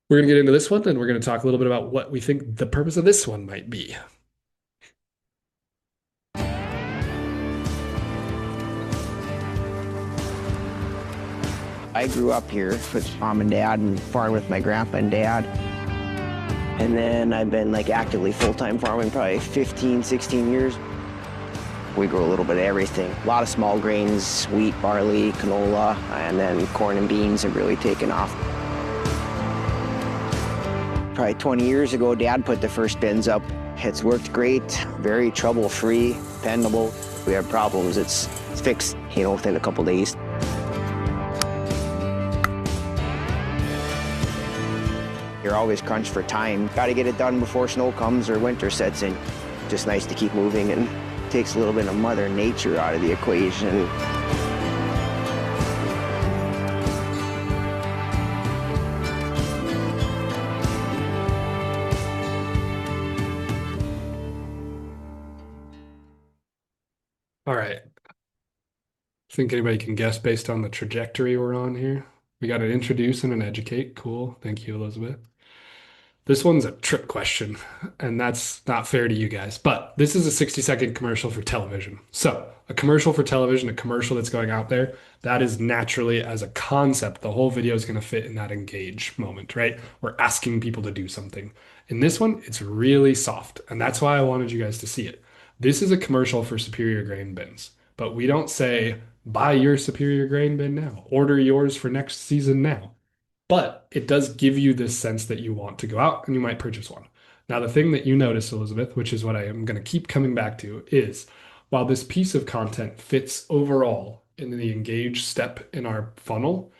We're gonna get into this one and we're gonna talk a little bit about what we think the purpose of this one might be. I grew up here with mom and dad and farmed with my grandpa and dad. And then I've been like actively full-time farming probably 15, 16 years. We grow a little bit of everything. A lot of small grains, wheat, barley, canola, and then corn and beans have really taken off. Probably 20 years ago, Dad put the first bins up. It's worked great, very trouble-free, dependable. If we have problems, it's fixed, within a couple days. You're always crunched for time. Got to get it done before snow comes or winter sets in. Just nice to keep moving and takes a little bit of Mother Nature out of the equation. All right. Think anybody can guess based on the trajectory we're on here? We got an introduce and an educate. Cool. Thank you, Elizabeth. This one's a trick question, and that's not fair to you guys, but this is a 60-second commercial for television. So, a commercial for television, a commercial that's going out there, that is naturally, as a concept, the whole video is going to fit in that engage moment, right? We're asking people to do something. In this one, it's really soft, and that's why I wanted you guys to see it. This is a commercial for Superior Grain Bins, but we don't say, buy your Superior Grain Bin now, order yours for next season now. But it does give you this sense that you want to go out and you might purchase one. Now, the thing that you notice, Elizabeth, which is what I am going to keep coming back to, is while this piece of content fits overall in the engage step in our funnel,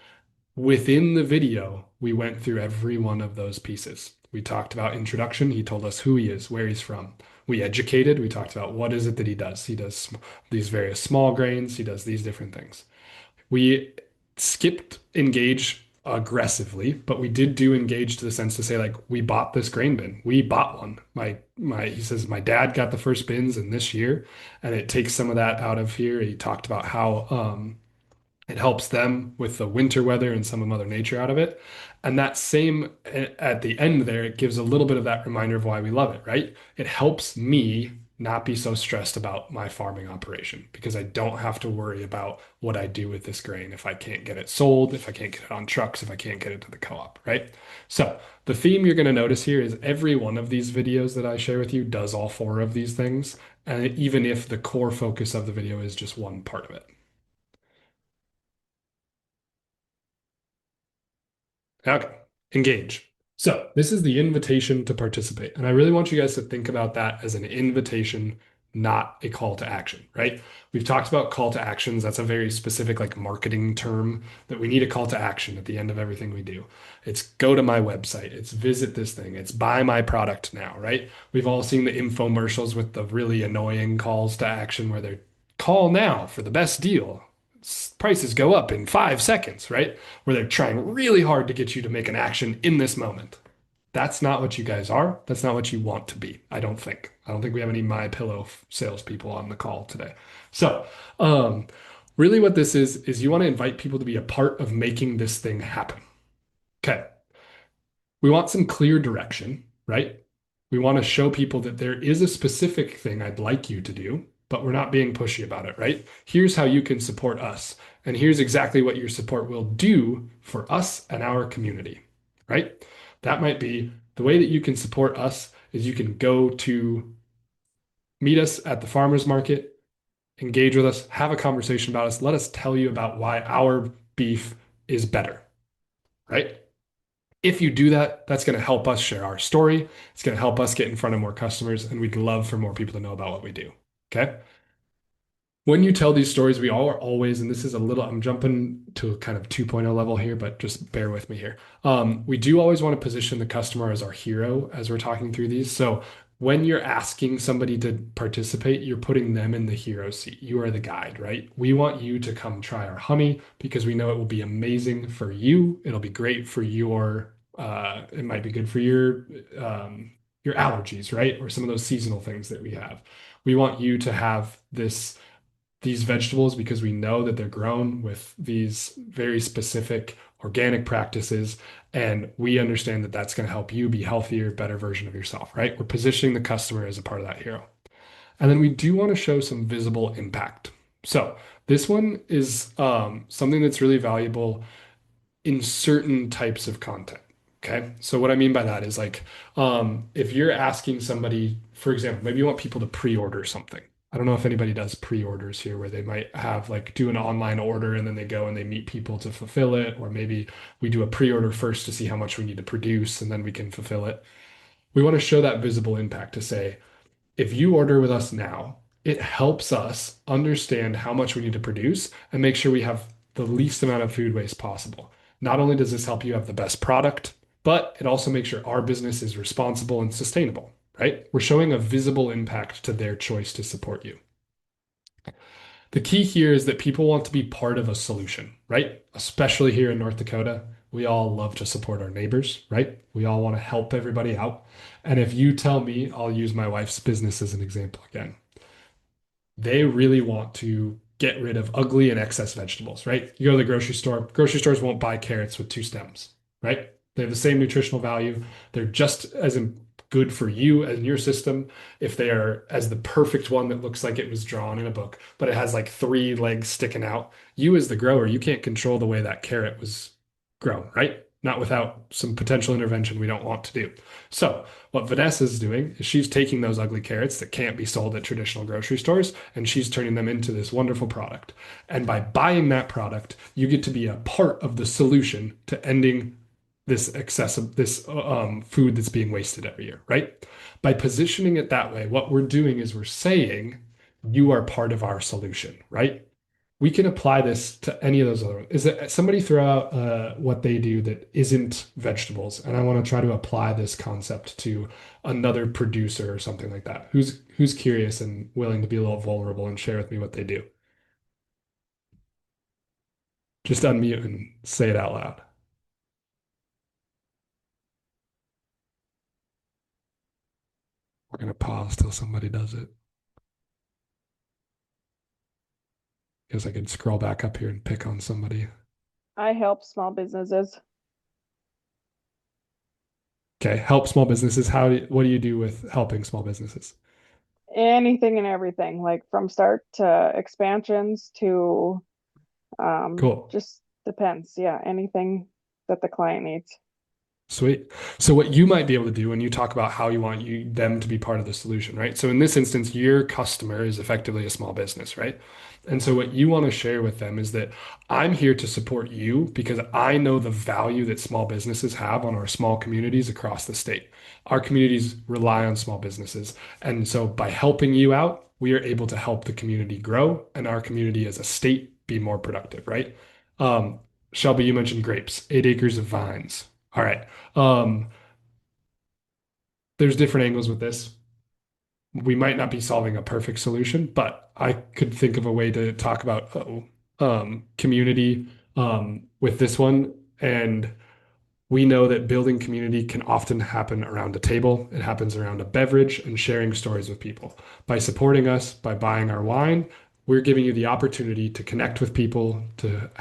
within the video, we went through every one of those pieces. We talked about introduction. He told us who he is, where he's from. We educated. We talked about what is it that he does. He does these various small grains. He does these different things. We skipped engage aggressively, but we did do engage to the sense to say, like, we bought this grain bin. We bought one. He says my dad got the first bins in this year, and it takes some of that out of here. He talked about how it helps them with the winter weather and some of Mother Nature out of it. And that same at the end there, it gives a little bit of that reminder of why we love it, right? It helps me not be so stressed about my farming operation because I don't have to worry about what I do with this grain if I can't get it sold, if I can't get it on trucks, if I can't get it to the co-op, right? So the theme you're going to notice here is every one of these videos that I share with you does all four of these things. And even if the core focus of the video is just one part of it. Okay, engage. So this is the invitation to participate. And I really want you guys to think about that as an invitation, not a call to action, right? We've talked about call to actions. That's a very specific like marketing term that we need a call to action at the end of everything we do. It's go to my website. It's visit this thing. It's buy my product now, right? We've all seen the infomercials with the really annoying calls to action where they're call now for the best deal. Prices go up in 5 seconds, right? Where they're trying really hard to get you to make an action in this moment. That's not what you guys are. That's not what you want to be. I don't think. I don't think we have any My Pillow salespeople on the call today. So, really what this is you want to invite people to be a part of making this thing happen. Okay. We want some clear direction, right? We want to show people that there is a specific thing I'd like you to do, but we're not being pushy about it, right? Here's how you can support us. And here's exactly what your support will do for us and our community, right? That might be the way that you can support us is you can go to meet us at the farmer's market, engage with us, have a conversation about us. Let us tell you about why our beef is better, right? If you do that, that's going to help us share our story. It's going to help us get in front of more customers, and we'd love for more people to know about what we do. Okay. When you tell these stories, we all are always, and this is a little, I'm jumping to a kind of 2.0 level here, but just bear with me here. We do always want to position the customer as our hero as we're talking through these. So when you're asking somebody to participate, you're putting them in the hero seat. You are the guide, right? We want you to come try our honey because we know it will be amazing for you. It'll be great for it might be good for your allergies, right? Or some of those seasonal things that we have. We want you to have these vegetables because we know that they're grown with these very specific organic practices, and we understand that that's going to help you be healthier, better version of yourself, right? We're positioning the customer as a part of that hero. And then we do want to show some visible impact. So this one is something that's really valuable in certain types of content. Okay. So what I mean by that is like, if you're asking somebody, for example, maybe you want people to pre-order something. I don't know if anybody does pre-orders here where they might have like do an online order and then they go and they meet people to fulfill it. Or maybe we do a pre-order first to see how much we need to produce and then we can fulfill it. We want to show that visible impact to say, if you order with us now, it helps us understand how much we need to produce and make sure we have the least amount of food waste possible. Not only does this help you have the best product, but it also makes sure our business is responsible and sustainable, right? We're showing a visible impact to their choice to support you. The key here is that people want to be part of a solution, right? Especially here in North Dakota, we all love to support our neighbors, right? We all want to help everybody out. And if you tell me, I'll use my wife's business as an example again. They really want to get rid of ugly and excess vegetables, right? You go to the grocery store, grocery stores won't buy carrots with 2 stems, right? They have the same nutritional value. They're just as good for you and your system if they are as the perfect one that looks like it was drawn in a book, but it has like 3 legs sticking out. You as the grower, you can't control the way that carrot was grown, right? Not without some potential intervention we don't want to do. So what Vanessa is doing is she's taking those ugly carrots that can't be sold at traditional grocery stores and she's turning them into this wonderful product. And by buying that product, you get to be a part of the solution to ending this excessive food that's being wasted every year, right? By positioning it that way, what we're doing is we're saying you are part of our solution, right? we can apply this to any of those other ones. Is that somebody throw out what they do that isn't vegetables, and I want to try to apply this concept to another producer or something like that. Who's curious and willing to be a little vulnerable and share with me what they do? Just unmute and say it out loud. We're gonna pause till somebody does it. Guess I could scroll back up here and pick on somebody. I help small businesses. Okay, help small businesses. What do you do with helping small businesses? Anything and everything, like from start to expansions to Cool. just depends. Yeah, anything that the client needs. Sweet. So what you might be able to do when you talk about how you want them to be part of the solution, right? So in this instance, your customer is effectively a small business, right? And so what you want to share with them is that I'm here to support you because I know the value that small businesses have on our small communities across the state. Our communities rely on small businesses. And so by helping you out, we are able to help the community grow and our community as a state be more productive, right? Um, Shelby, you mentioned grapes, 8 acres of vines. All right. Um, there's different angles with this. We might not be solving a perfect solution, but I could think of a way to talk about community with this one. And we know that building community can often happen around a table. It happens around a beverage and sharing stories with people. By supporting us, by buying our wine, we're giving you the opportunity to connect with people, to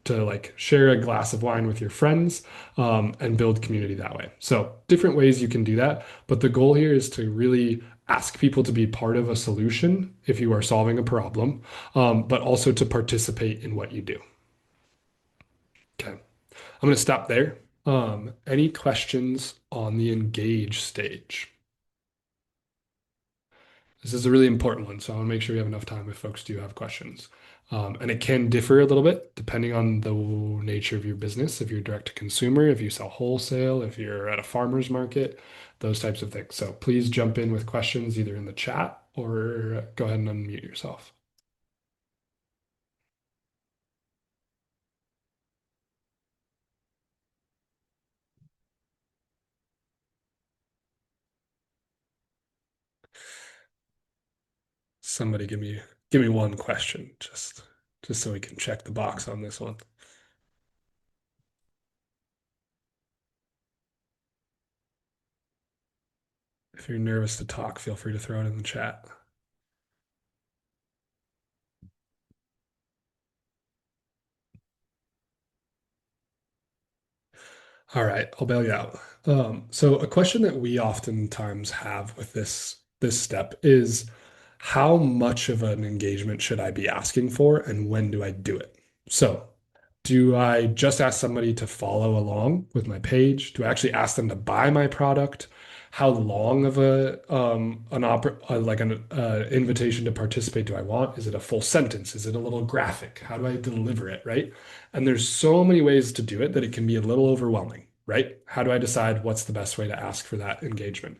like share a glass of wine with your friends, and build community that way. So different ways you can do that. But the goal here is to really ask people to be part of a solution if you are solving a problem, but also to participate in what you do. Okay. I'm going to stop there. Any questions on the engage stage? This is a really important one, so I want to make sure we have enough time if folks do have questions. And it can differ a little bit depending on the nature of your business. If you're direct to consumer, if you sell wholesale, if you're at a farmer's market, those types of things. So please jump in with questions either in the chat or go ahead and unmute yourself. Somebody give me one question, just so we can check the box on this one. If you're nervous to talk, feel free to throw it in the chat. All right, I'll bail you out. So a question that we oftentimes have with this step is how much of an engagement should I be asking for and when do I do it? So do I just ask somebody to follow along with my page? Do I actually ask them to buy my product? How long of an invitation to participate do I want? Is it a full sentence? Is it a little graphic? How do I deliver it, right? And there's so many ways to do it that it can be a little overwhelming, right? How do I decide what's the best way to ask for that engagement?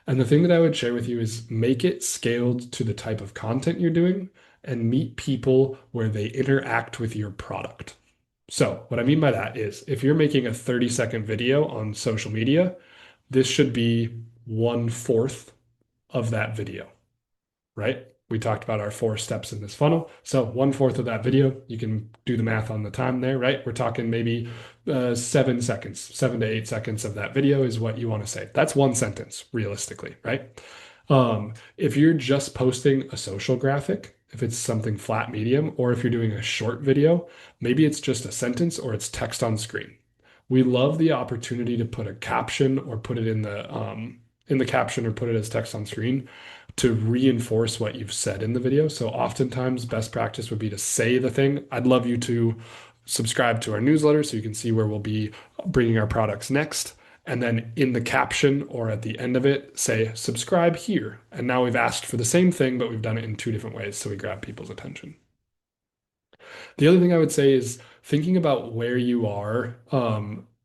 And the thing that I would share with you is make it scaled to the type of content you're doing and meet people where they interact with your product. So what I mean by that is if you're making a 30-second video on social media, this should be 1/4 of that video, right? We talked about our 4 steps in this funnel. So 1/4 of that video, you can do the math on the time there, right? We're talking maybe 7 seconds, 7 to 8 seconds of that video is what you want to say. That's one sentence realistically, right? If you're just posting a social graphic, if it's something flat medium, or if you're doing a short video, maybe it's just a sentence or it's text on screen. We love the opportunity to put a caption or put it in the caption or put it as text on screen to reinforce what you've said in the video. So oftentimes best practice would be to say the thing. I'd love you to subscribe to our newsletter so you can see where we'll be bringing our products next. And then in the caption or at the end of it, say subscribe here. And now we've asked for the same thing, but we've done it in 2 different ways. So we grab people's attention. The other thing I would say is thinking about where you are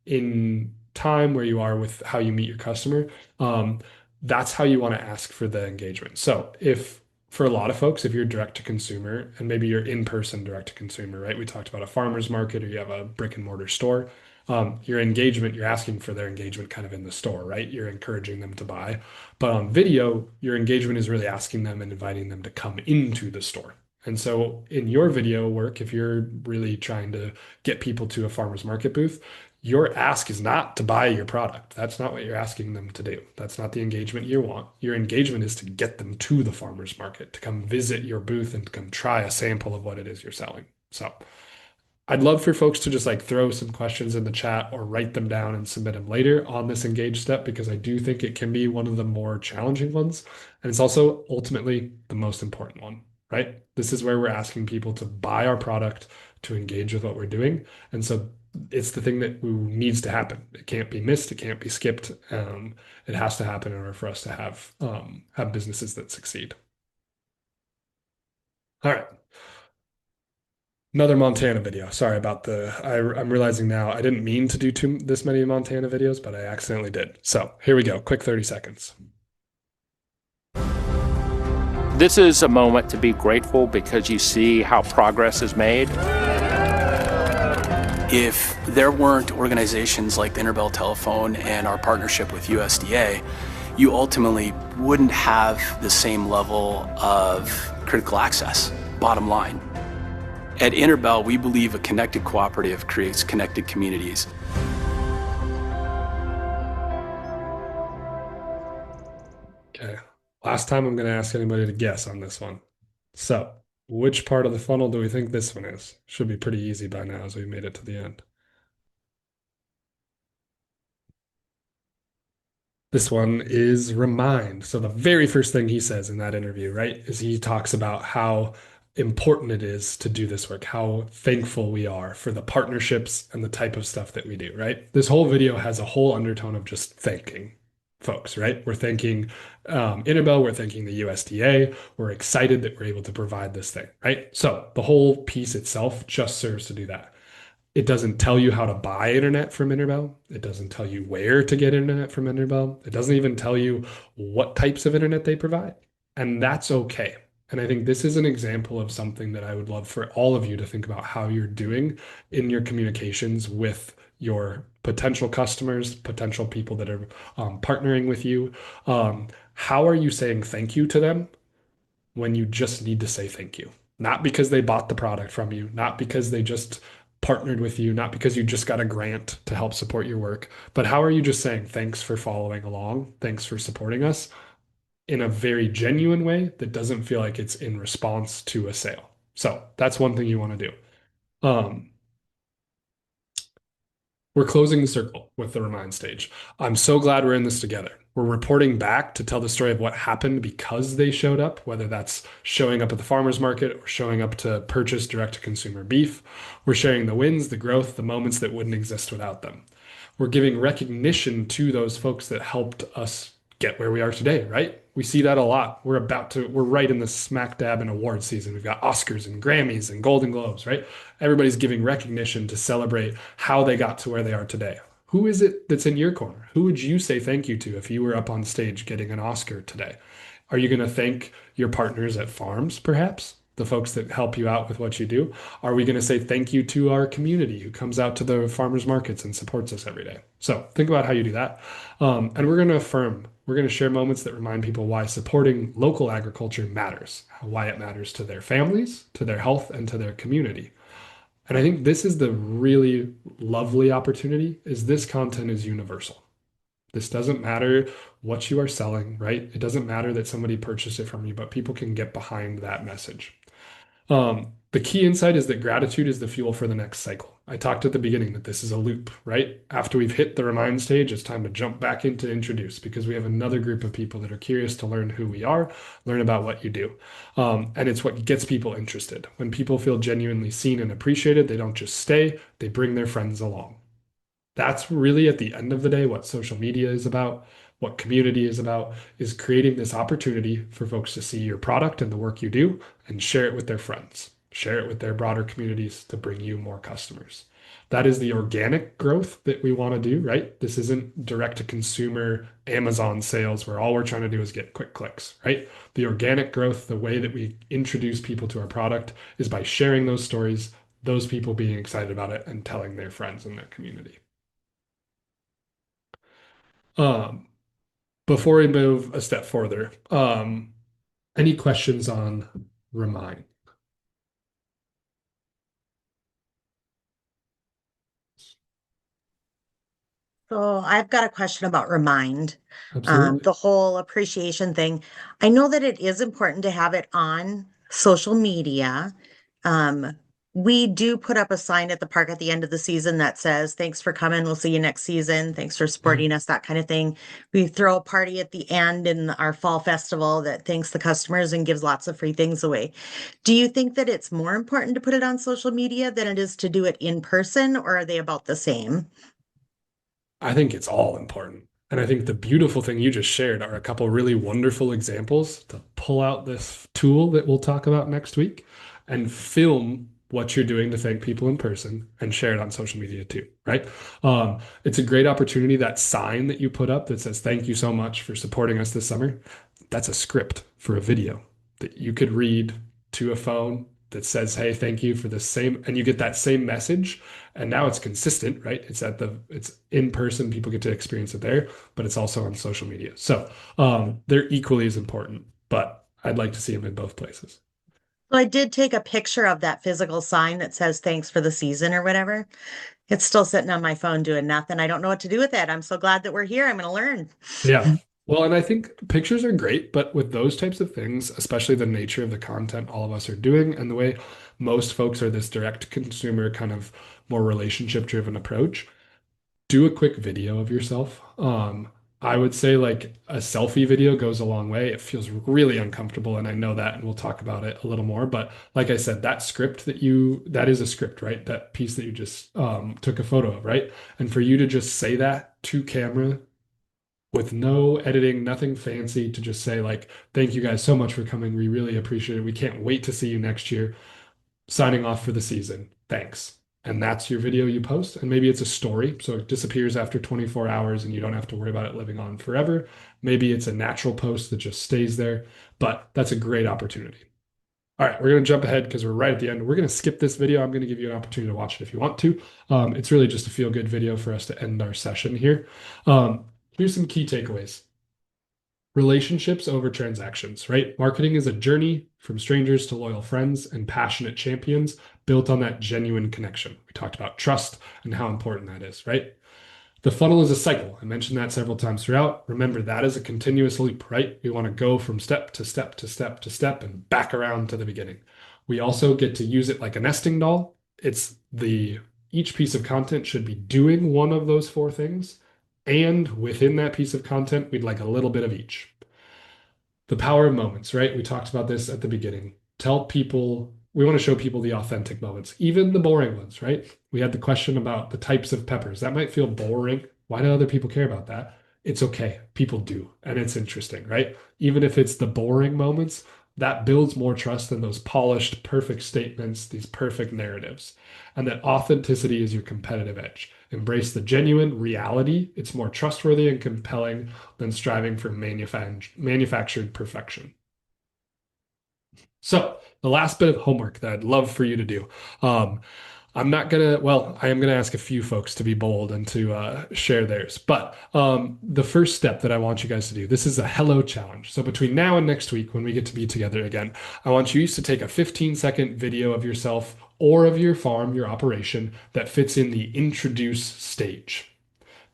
in time, where you are with how you meet your customer. That's how you want to ask for the engagement. So if for a lot of folks, if you're direct to consumer and maybe you're in-person direct to consumer, right? We talked about a farmer's market or you have a brick and mortar store. Your engagement, you're asking for their engagement kind of in the store, right? You're encouraging them to buy. But on video, your engagement is really asking them and inviting them to come into the store. And so in your video work, if you're really trying to get people to a farmer's market booth, your ask is not to buy your product. That's not what you're asking them to do. That's not the engagement you want. Your engagement is to get them to the farmer's market, to come visit your booth and to come try a sample of what it is you're selling. So I'd love for folks to just like throw some questions in the chat or write them down and submit them later on this engage step because I do think it can be one of the more challenging ones. And it's also ultimately the most important one, right? This is where we're asking people to buy our product, to engage with what we're doing. And so it's the thing that needs to happen. It can't be missed. It can't be skipped. It has to happen in order for us to have businesses that succeed. All right. Another Montana video. Sorry about I'm realizing now I didn't mean to do this many Montana videos, but I accidentally did. So here we go. Quick 30 seconds. This is a moment to be grateful because you see how progress is made. If there weren't organizations like the Interbell Telephone and our partnership with USDA, you ultimately wouldn't have the same level of critical access, bottom line. At Interbell, we believe a connected cooperative creates connected communities. Okay, last time I'm going to ask anybody to guess on this one. So, which part of the funnel do we think this one is? Should be pretty easy by now as we made it to the end. This one is remind. So the very first thing he says in that interview, right, is he talks about how important it is to do this work, how thankful we are for the partnerships and the type of stuff that we do, right? This whole video has a whole undertone of just thanking folks, right? We're thanking Interbell, we're thanking the USDA, we're excited that we're able to provide this thing, right? So the whole piece itself just serves to do that. It doesn't tell you how to buy internet from Interbell. It doesn't tell you where to get internet from Interbell. It doesn't even tell you what types of internet they provide. And that's okay. And I think this is an example of something that I would love for all of you to think about how you're doing in your communications with your potential customers, potential people that are partnering with you. How are you saying thank you to them when you just need to say thank you? Not because they bought the product from you, not because they just partnered with you, not because you just got a grant to help support your work, but how are you just saying thanks for following along, thanks for supporting us in a very genuine way that doesn't feel like it's in response to a sale. So that's one thing you want to do. We're closing the circle with the remind stage. I'm so glad we're in this together. We're reporting back to tell the story of what happened because they showed up, whether that's showing up at the farmer's market or showing up to purchase direct-to-consumer beef. We're sharing the wins, the growth, the moments that wouldn't exist without them. We're giving recognition to those folks that helped us get where we are today, right? We see that a lot. We're right in the smack dab in award season. We've got Oscars and Grammys and Golden Globes, right? Everybody's giving recognition to celebrate how they got to where they are today. Who is it that's in your corner? Who would you say thank you to if you were up on stage getting an Oscar today? Are you going to thank your partners at farms, perhaps? The folks that help you out with what you do? Are we going to say thank you to our community who comes out to the farmers markets and supports us every day? So think about how you do that. And we're going to affirm, we're going to share moments that remind people why supporting local agriculture matters, why it matters to their families, to their health, and to their community. And I think this is the really lovely opportunity, is this content is universal. This doesn't matter what you are selling, right? It doesn't matter that somebody purchased it from you, but people can get behind that message. The key insight is that gratitude is the fuel for the next cycle. I talked at the beginning that this is a loop, right? After we've hit the remind stage, it's time to jump back into introduce because we have another group of people that are curious to learn who we are, learn about what you do. And it's what gets people interested. When people feel genuinely seen and appreciated, they don't just stay, they bring their friends along. That's really at the end of the day what social media is about, what community is about, is creating this opportunity for folks to see your product and the work you do and share it with their friends, share it with their broader communities to bring you more customers. That is the organic growth that we want to do, right? This isn't direct to consumer Amazon sales where all we're trying to do is get quick clicks, right? The organic growth, the way that we introduce people to our product is by sharing those stories, those people being excited about it and telling their friends in their community. Um, Before we move a step further, any questions on Remind? So I've got a question about Remind, Absolutely. the whole appreciation thing. I know that it is important to have it on social media. Um, we do put up a sign at the park at the end of the season that says, "Thanks for coming. We'll see you next season. Thanks for supporting us," that kind of thing. We throw a party at the end in our fall festival that thanks the customers and gives lots of free things away. Do you think that it's more important to put it on social media than it is to do it in person, or are they about the same? I think it's all important. And I think the beautiful thing you just shared are a couple really wonderful examples to pull out this tool that we'll talk about next week and film what you're doing to thank people in person and share it on social media too, right? It's a great opportunity. That sign that you put up that says, "Thank you so much for supporting us this summer," that's a script for a video that you could read to a phone that says, "Hey, thank you for the same," and you get that same message. And now it's consistent, right? It's in person, people get to experience it there, but it's also on social media. So they're equally as important, but I'd like to see them in both places. So I did take a picture of that physical sign that says thanks for the season or whatever. It's still sitting on my phone doing nothing. I don't know what to do with it. I'm so glad that we're here. I'm going to learn. Yeah. Well, and I think pictures are great, but with those types of things, especially the nature of the content all of us are doing and the way most folks are this direct consumer kind of more relationship driven approach, do a quick video of yourself. I would say like a selfie video goes a long way. It feels really uncomfortable, and I know that, and we'll talk about it a little more. But like I said, that script that is a script, right? That piece that you just took a photo of, right? And for you to just say that to camera with no editing, nothing fancy, to just say like, "Thank you guys so much for coming. We really appreciate it. We can't wait to see you next year. Signing off for the season. Thanks." And that's your video you post. And maybe it's a story, so it disappears after 24 hours and you don't have to worry about it living on forever. Maybe it's a natural post that just stays there, but that's a great opportunity. All right, we're going to jump ahead because we're right at the end. We're going to skip this video. I'm going to give you an opportunity to watch it if you want to. It's really just a feel-good video for us to end our session here. Here's some key takeaways. Relationships over transactions, right? Marketing is a journey from strangers to loyal friends and passionate champions built on that genuine connection. We talked about trust and how important that is, right? The funnel is a cycle. I mentioned that several times throughout. Remember, that is a continuous loop, right? We want to go from step to step to step to step and back around to the beginning. We also get to use it like a nesting doll. Each piece of content should be doing one of those four things. And within that piece of content, we'd like a little bit of each. The power of moments, right? We talked about this at the beginning. We want to show people the authentic moments, even the boring ones, right? We had the question about the types of peppers. That might feel boring. Why do other people care about that? It's okay. People do. And it's interesting, right? Even if it's the boring moments, that builds more trust than those polished, perfect statements, these perfect narratives. And that authenticity is your competitive edge. Embrace the genuine reality. It's more trustworthy and compelling than striving for manufactured perfection. So, the last bit of homework that I'd love for you to do. I am going to ask a few folks to be bold and to share theirs. But the first step that I want you guys to do, this is a hello challenge. So between now and next week, when we get to be together again, I want you to take a 15-second video of yourself or of your farm, your operation, that fits in the introduce stage.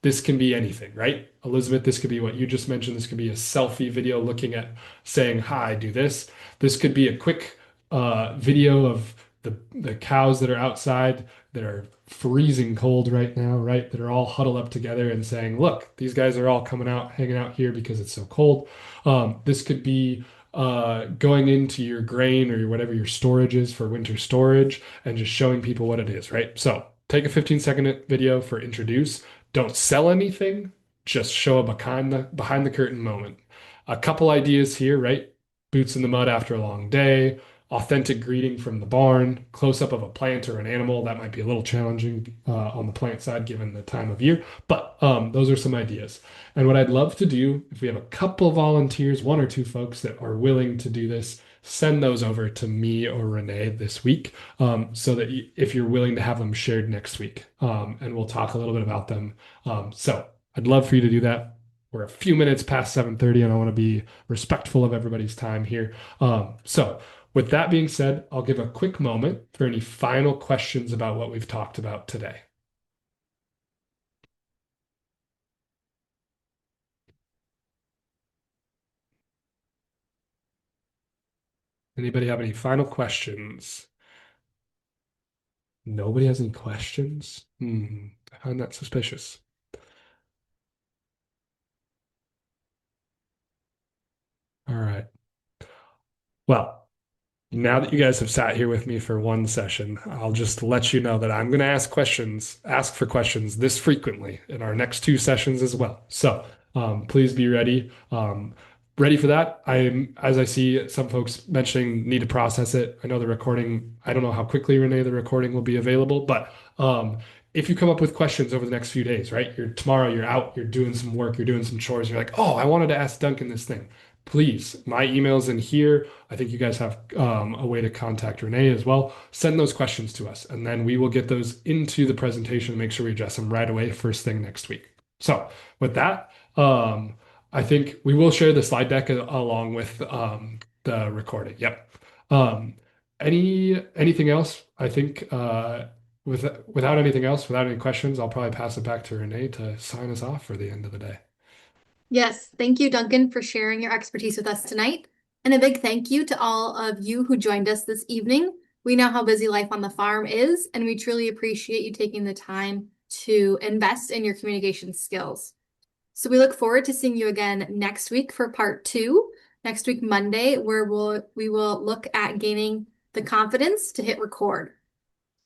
This can be anything, right? Elizabeth, this could be what you just mentioned. This could be a selfie video looking at saying, "Hi, do this." This could be a quick video of the cows that are outside that are freezing cold right now, right? That are all huddled up together and saying, "Look, these guys are all coming out, hanging out here because it's so cold." This could be going into your grain or whatever your storage is for winter storage and just showing people what it is, right? So take a 15-second video for introduce. Don't sell anything, just show a behind the curtain moment. A couple ideas here, right? Boots in the mud after a long day, authentic greeting from the barn, close up of a plant or an animal. That might be a little challenging on the plant side given the time of year, but those are some ideas. And what I'd love to do, if we have a couple volunteers, one or two folks that are willing to do this, send those over to me or Renee this week, so that if you're willing to have them shared next week, and we'll talk a little bit about them. So I'd love for you to do that. We're a few minutes past 7:30, and I want to be respectful of everybody's time here. So with that being said, I'll give a quick moment for any final questions about what we've talked about today. Anybody have any final questions? Nobody has any questions? I find that suspicious. All right. Well, now that you guys have sat here with me for one session, I'll just let you know that I'm going to ask for questions this frequently in our next two sessions as well. So please be ready. Ready for that. As I see some folks mentioning, need to process it. I know the recording, I don't know how quickly, Renee, the recording will be available, but if you come up with questions over the next few days, right? Tomorrow you're out, you're doing some work, you're doing some chores, you're like, oh, I wanted to ask Duncan this thing. Please, my email's in here. I think you guys have a way to contact Renee as well. Send those questions to us, and then we will get those into the presentation and make sure we address them right away, first thing next week. So with that, I think we will share the slide deck along with the recording. Yep. Anything else? I think without anything else, without any questions, I'll probably pass it back to Renee to sign us off for the end of the day. Yes, thank you, Duncan, for sharing your expertise with us tonight. And a big thank you to all of you who joined us this evening. We know how busy life on the farm is, and we truly appreciate you taking the time to invest in your communication skills. So we look forward to seeing you again next week for part 2, next week, Monday, where we will look at gaining the confidence to hit record.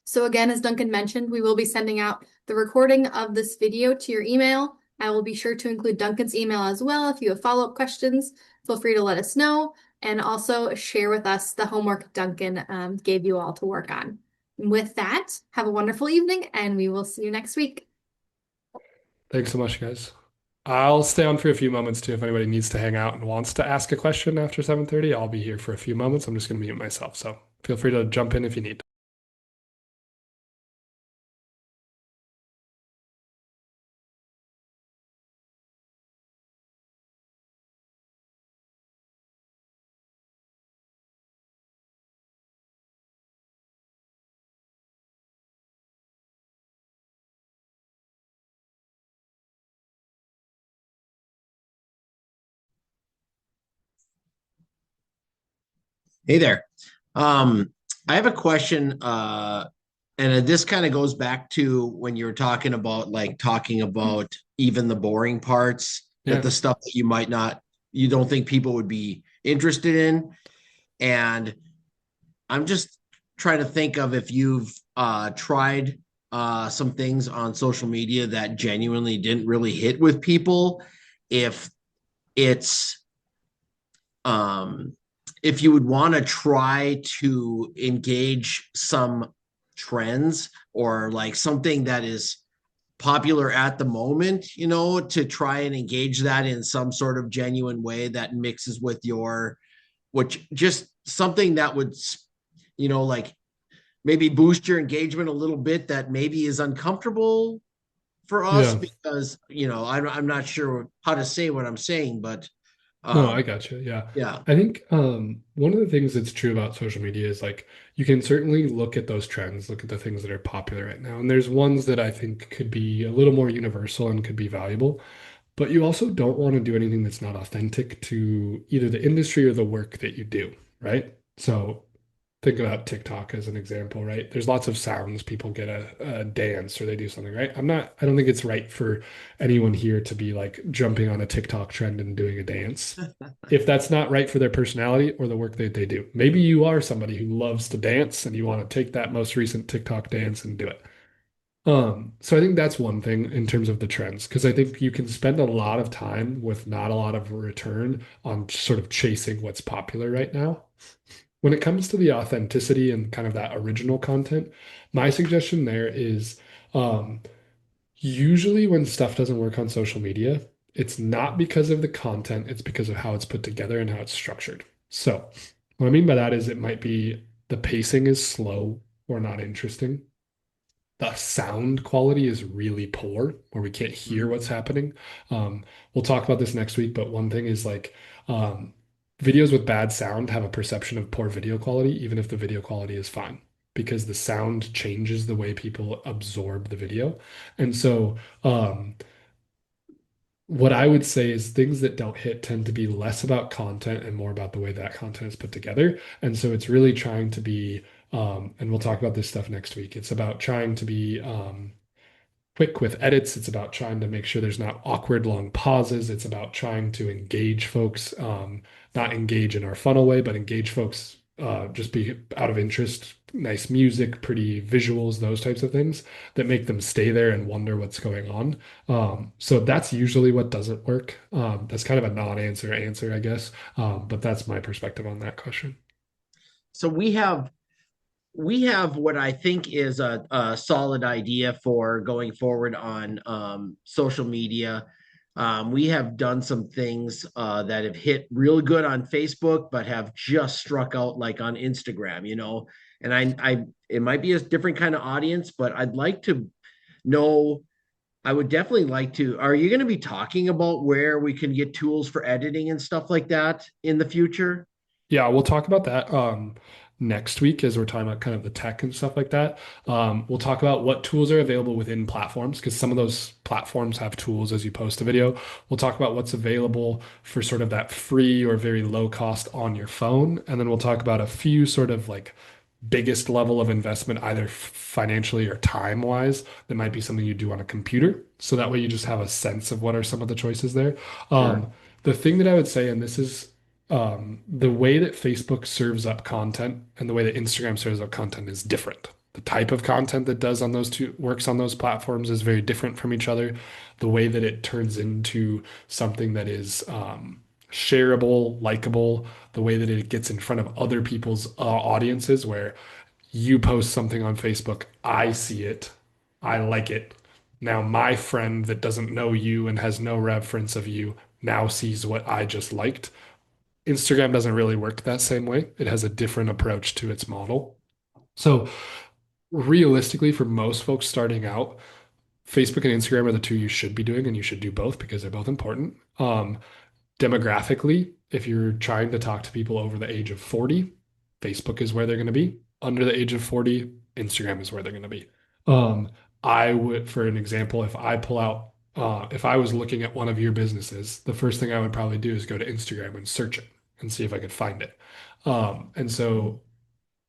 So again, as Duncan mentioned, we will be sending out the recording of this video to your email. I will be sure to include Duncan's email as well. If you have follow-up questions, feel free to let us know, and also share with us the homework Duncan gave you all to work on. And with that, have a wonderful evening, and we will see you next week. Thanks so much, guys. I'll stay on for a few moments too. If anybody needs to hang out and wants to ask a question after 7:30, I'll be here for a few moments. I'm just going to mute myself, so feel free to jump in if you need. Hey there. I have a question, and this kind of goes back to when you were talking about even the boring parts, that the stuff that you don't think people would be interested in. And I'm just trying to think of if you've tried some things on social media that genuinely didn't really hit with people, if it's if you would want to try to engage some trends or like something that is popular at the moment, to try and engage that in some sort of genuine way that mixes with just something that would, like maybe boost your engagement a little bit, that maybe is uncomfortable for us because, I'm not sure how to say what I'm saying, but no, I got you. Yeah. Yeah. I think one of the things that's true about social media is like you can certainly look at those trends, look at the things that are popular right now. And there's ones that I think could be a little more universal and could be valuable. But you also don't want to do anything that's not authentic to either the industry or the work that you do, right? So think about TikTok as an example, right? There's lots of sounds. People get a dance or they do something, right? I don't think it's right for anyone here to be like jumping on a TikTok trend and doing a dance. If that's not right for their personality or the work that they do. Maybe you are somebody who loves to dance and you want to take that most recent TikTok dance and do it. So I think that's one thing in terms of the trends, because I think you can spend a lot of time with not a lot of return on sort of chasing what's popular right now. when it comes to the authenticity and kind of that original content, my suggestion there is um, usually when stuff doesn't work on social media, it's not because of the content, it's because of how it's put together and how it's structured. So, what I mean by that is it might be the pacing is slow or not interesting. The sound quality is really poor, where we can't hear what's happening. We'll talk about this next week, but one thing is like um, videos with bad sound have a perception of poor video quality, even if the video quality is fine, because the sound changes the way people absorb the video. And so, what I would say is things that don't hit tend to be less about content and more about the way that content is put together. And so it's really trying to be, and we'll talk about this stuff next week. It's about trying to be quick with edits. It's about trying to make sure there's not awkward long pauses. It's about trying to engage folks, not engage in our funnel way, but engage folks just be out of interest, nice music, pretty visuals, those types of things that make them stay there and wonder what's going on. So that's usually what doesn't work. That's kind of a non-answer answer, I guess. But that's my perspective on that question. So we have what I think is a solid idea for going forward on social media. We have done some things that have hit real good on Facebook, but have just struck out like on Instagram, you know. And it might be a different kind of audience, but I'd like to know. I would definitely like to. Are you going to be talking about where we can get tools for editing and stuff like that in the future? Yeah, we'll talk about that next week as we're talking about kind of the tech and stuff like that. We'll talk about what tools are available within platforms because some of those platforms have tools as you post a video. We'll talk about what's available for sort of that free or very low cost on your phone. And then we'll talk about a few sort of like biggest level of investment, either financially or time wise, that might be something you do on a computer. So that way you just have a sense of what are some of the choices there. Sure. The thing that I would say, and this is the way that Facebook serves up content and the way that Instagram serves up content is different. The type of content that does on those two works on those platforms is very different from each other. The way that it turns into something that is shareable, likable, the way that it gets in front of other people's audiences, where you post something on Facebook, I see it, I like it. Now, my friend that doesn't know you and has no reference of you now sees what I just liked. Instagram doesn't really work that same way. It has a different approach to its model. So, realistically, for most folks starting out, Facebook and Instagram are the two you should be doing, and you should do both because they're both important. Demographically, if you're trying to talk to people over the age of 40, Facebook is where they're going to be. Under the age of 40, Instagram is where they're going to be. I would, for an example, if I was looking at one of your businesses, the first thing I would probably do is go to Instagram and search it and see if I could find it. And so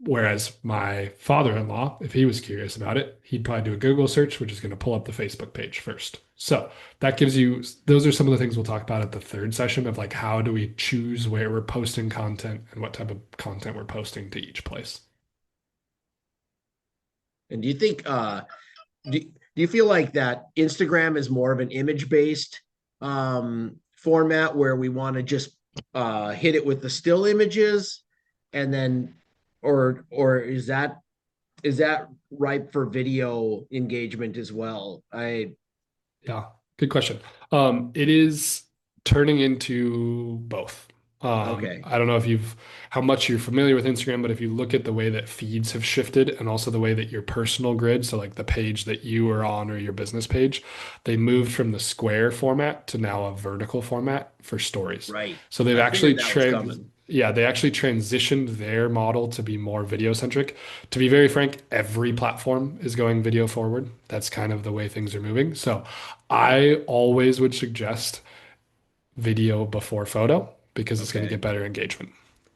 whereas my father-in-law, if he was curious about it, he'd probably do a Google search, which is going to pull up the Facebook page first. So that gives you, those are some of the things we'll talk about at the third session of like, how do we choose where we're posting content and what type of content we're posting to each place. And do you think, do you feel like that Instagram is more of an image-based format where we want to just hit it with the still images and then or is that ripe for video engagement as well? Yeah, good question. It is turning into both. Okay. I don't know how much you're familiar with Instagram, but if you look at the way that feeds have shifted and also the way that your personal grid, so like the page that you are on or your business page, they moved from the square format to now a vertical format for stories. Right. So they've I actually figured that was coming. yeah, they actually transitioned their model to be more video centric. To be very frank, every platform is going video forward. That's kind of the way things are moving. So I always would suggest video before photo because it's going to Okay. get better engagement.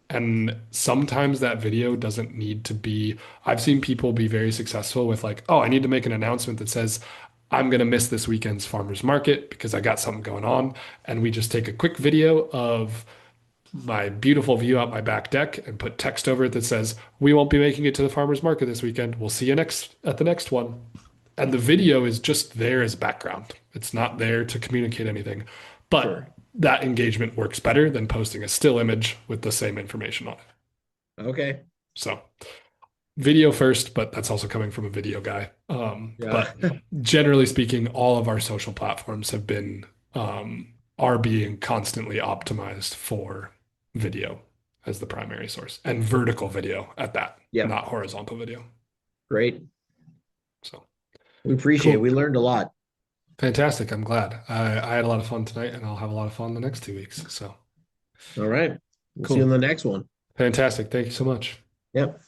And sometimes that video doesn't need to be, I've seen people be very successful with like, oh, I need to make an announcement that says, I'm going to miss this weekend's farmer's market because I got something going on. And we just take a quick video of my beautiful view out my back deck and put text over it that says, we won't be making it to the farmer's market this weekend. We'll see you at the next one. And the video is just there as background. It's not there to communicate anything. But Sure. that engagement works better than posting a still image with the same information on it. Okay. So video first, but that's also coming from a video guy. Yeah. But generally speaking, all of our social platforms have been are being constantly optimized for video as the primary source and vertical video at that, Yeah. not horizontal video. Great. So We appreciate it. cool. We learned a lot. Fantastic. I'm glad. I had a lot of fun tonight, and I'll have a lot of fun the next 2 weeks. So All right. We'll see cool. you in the next one. Fantastic. Thank you so much. Yep.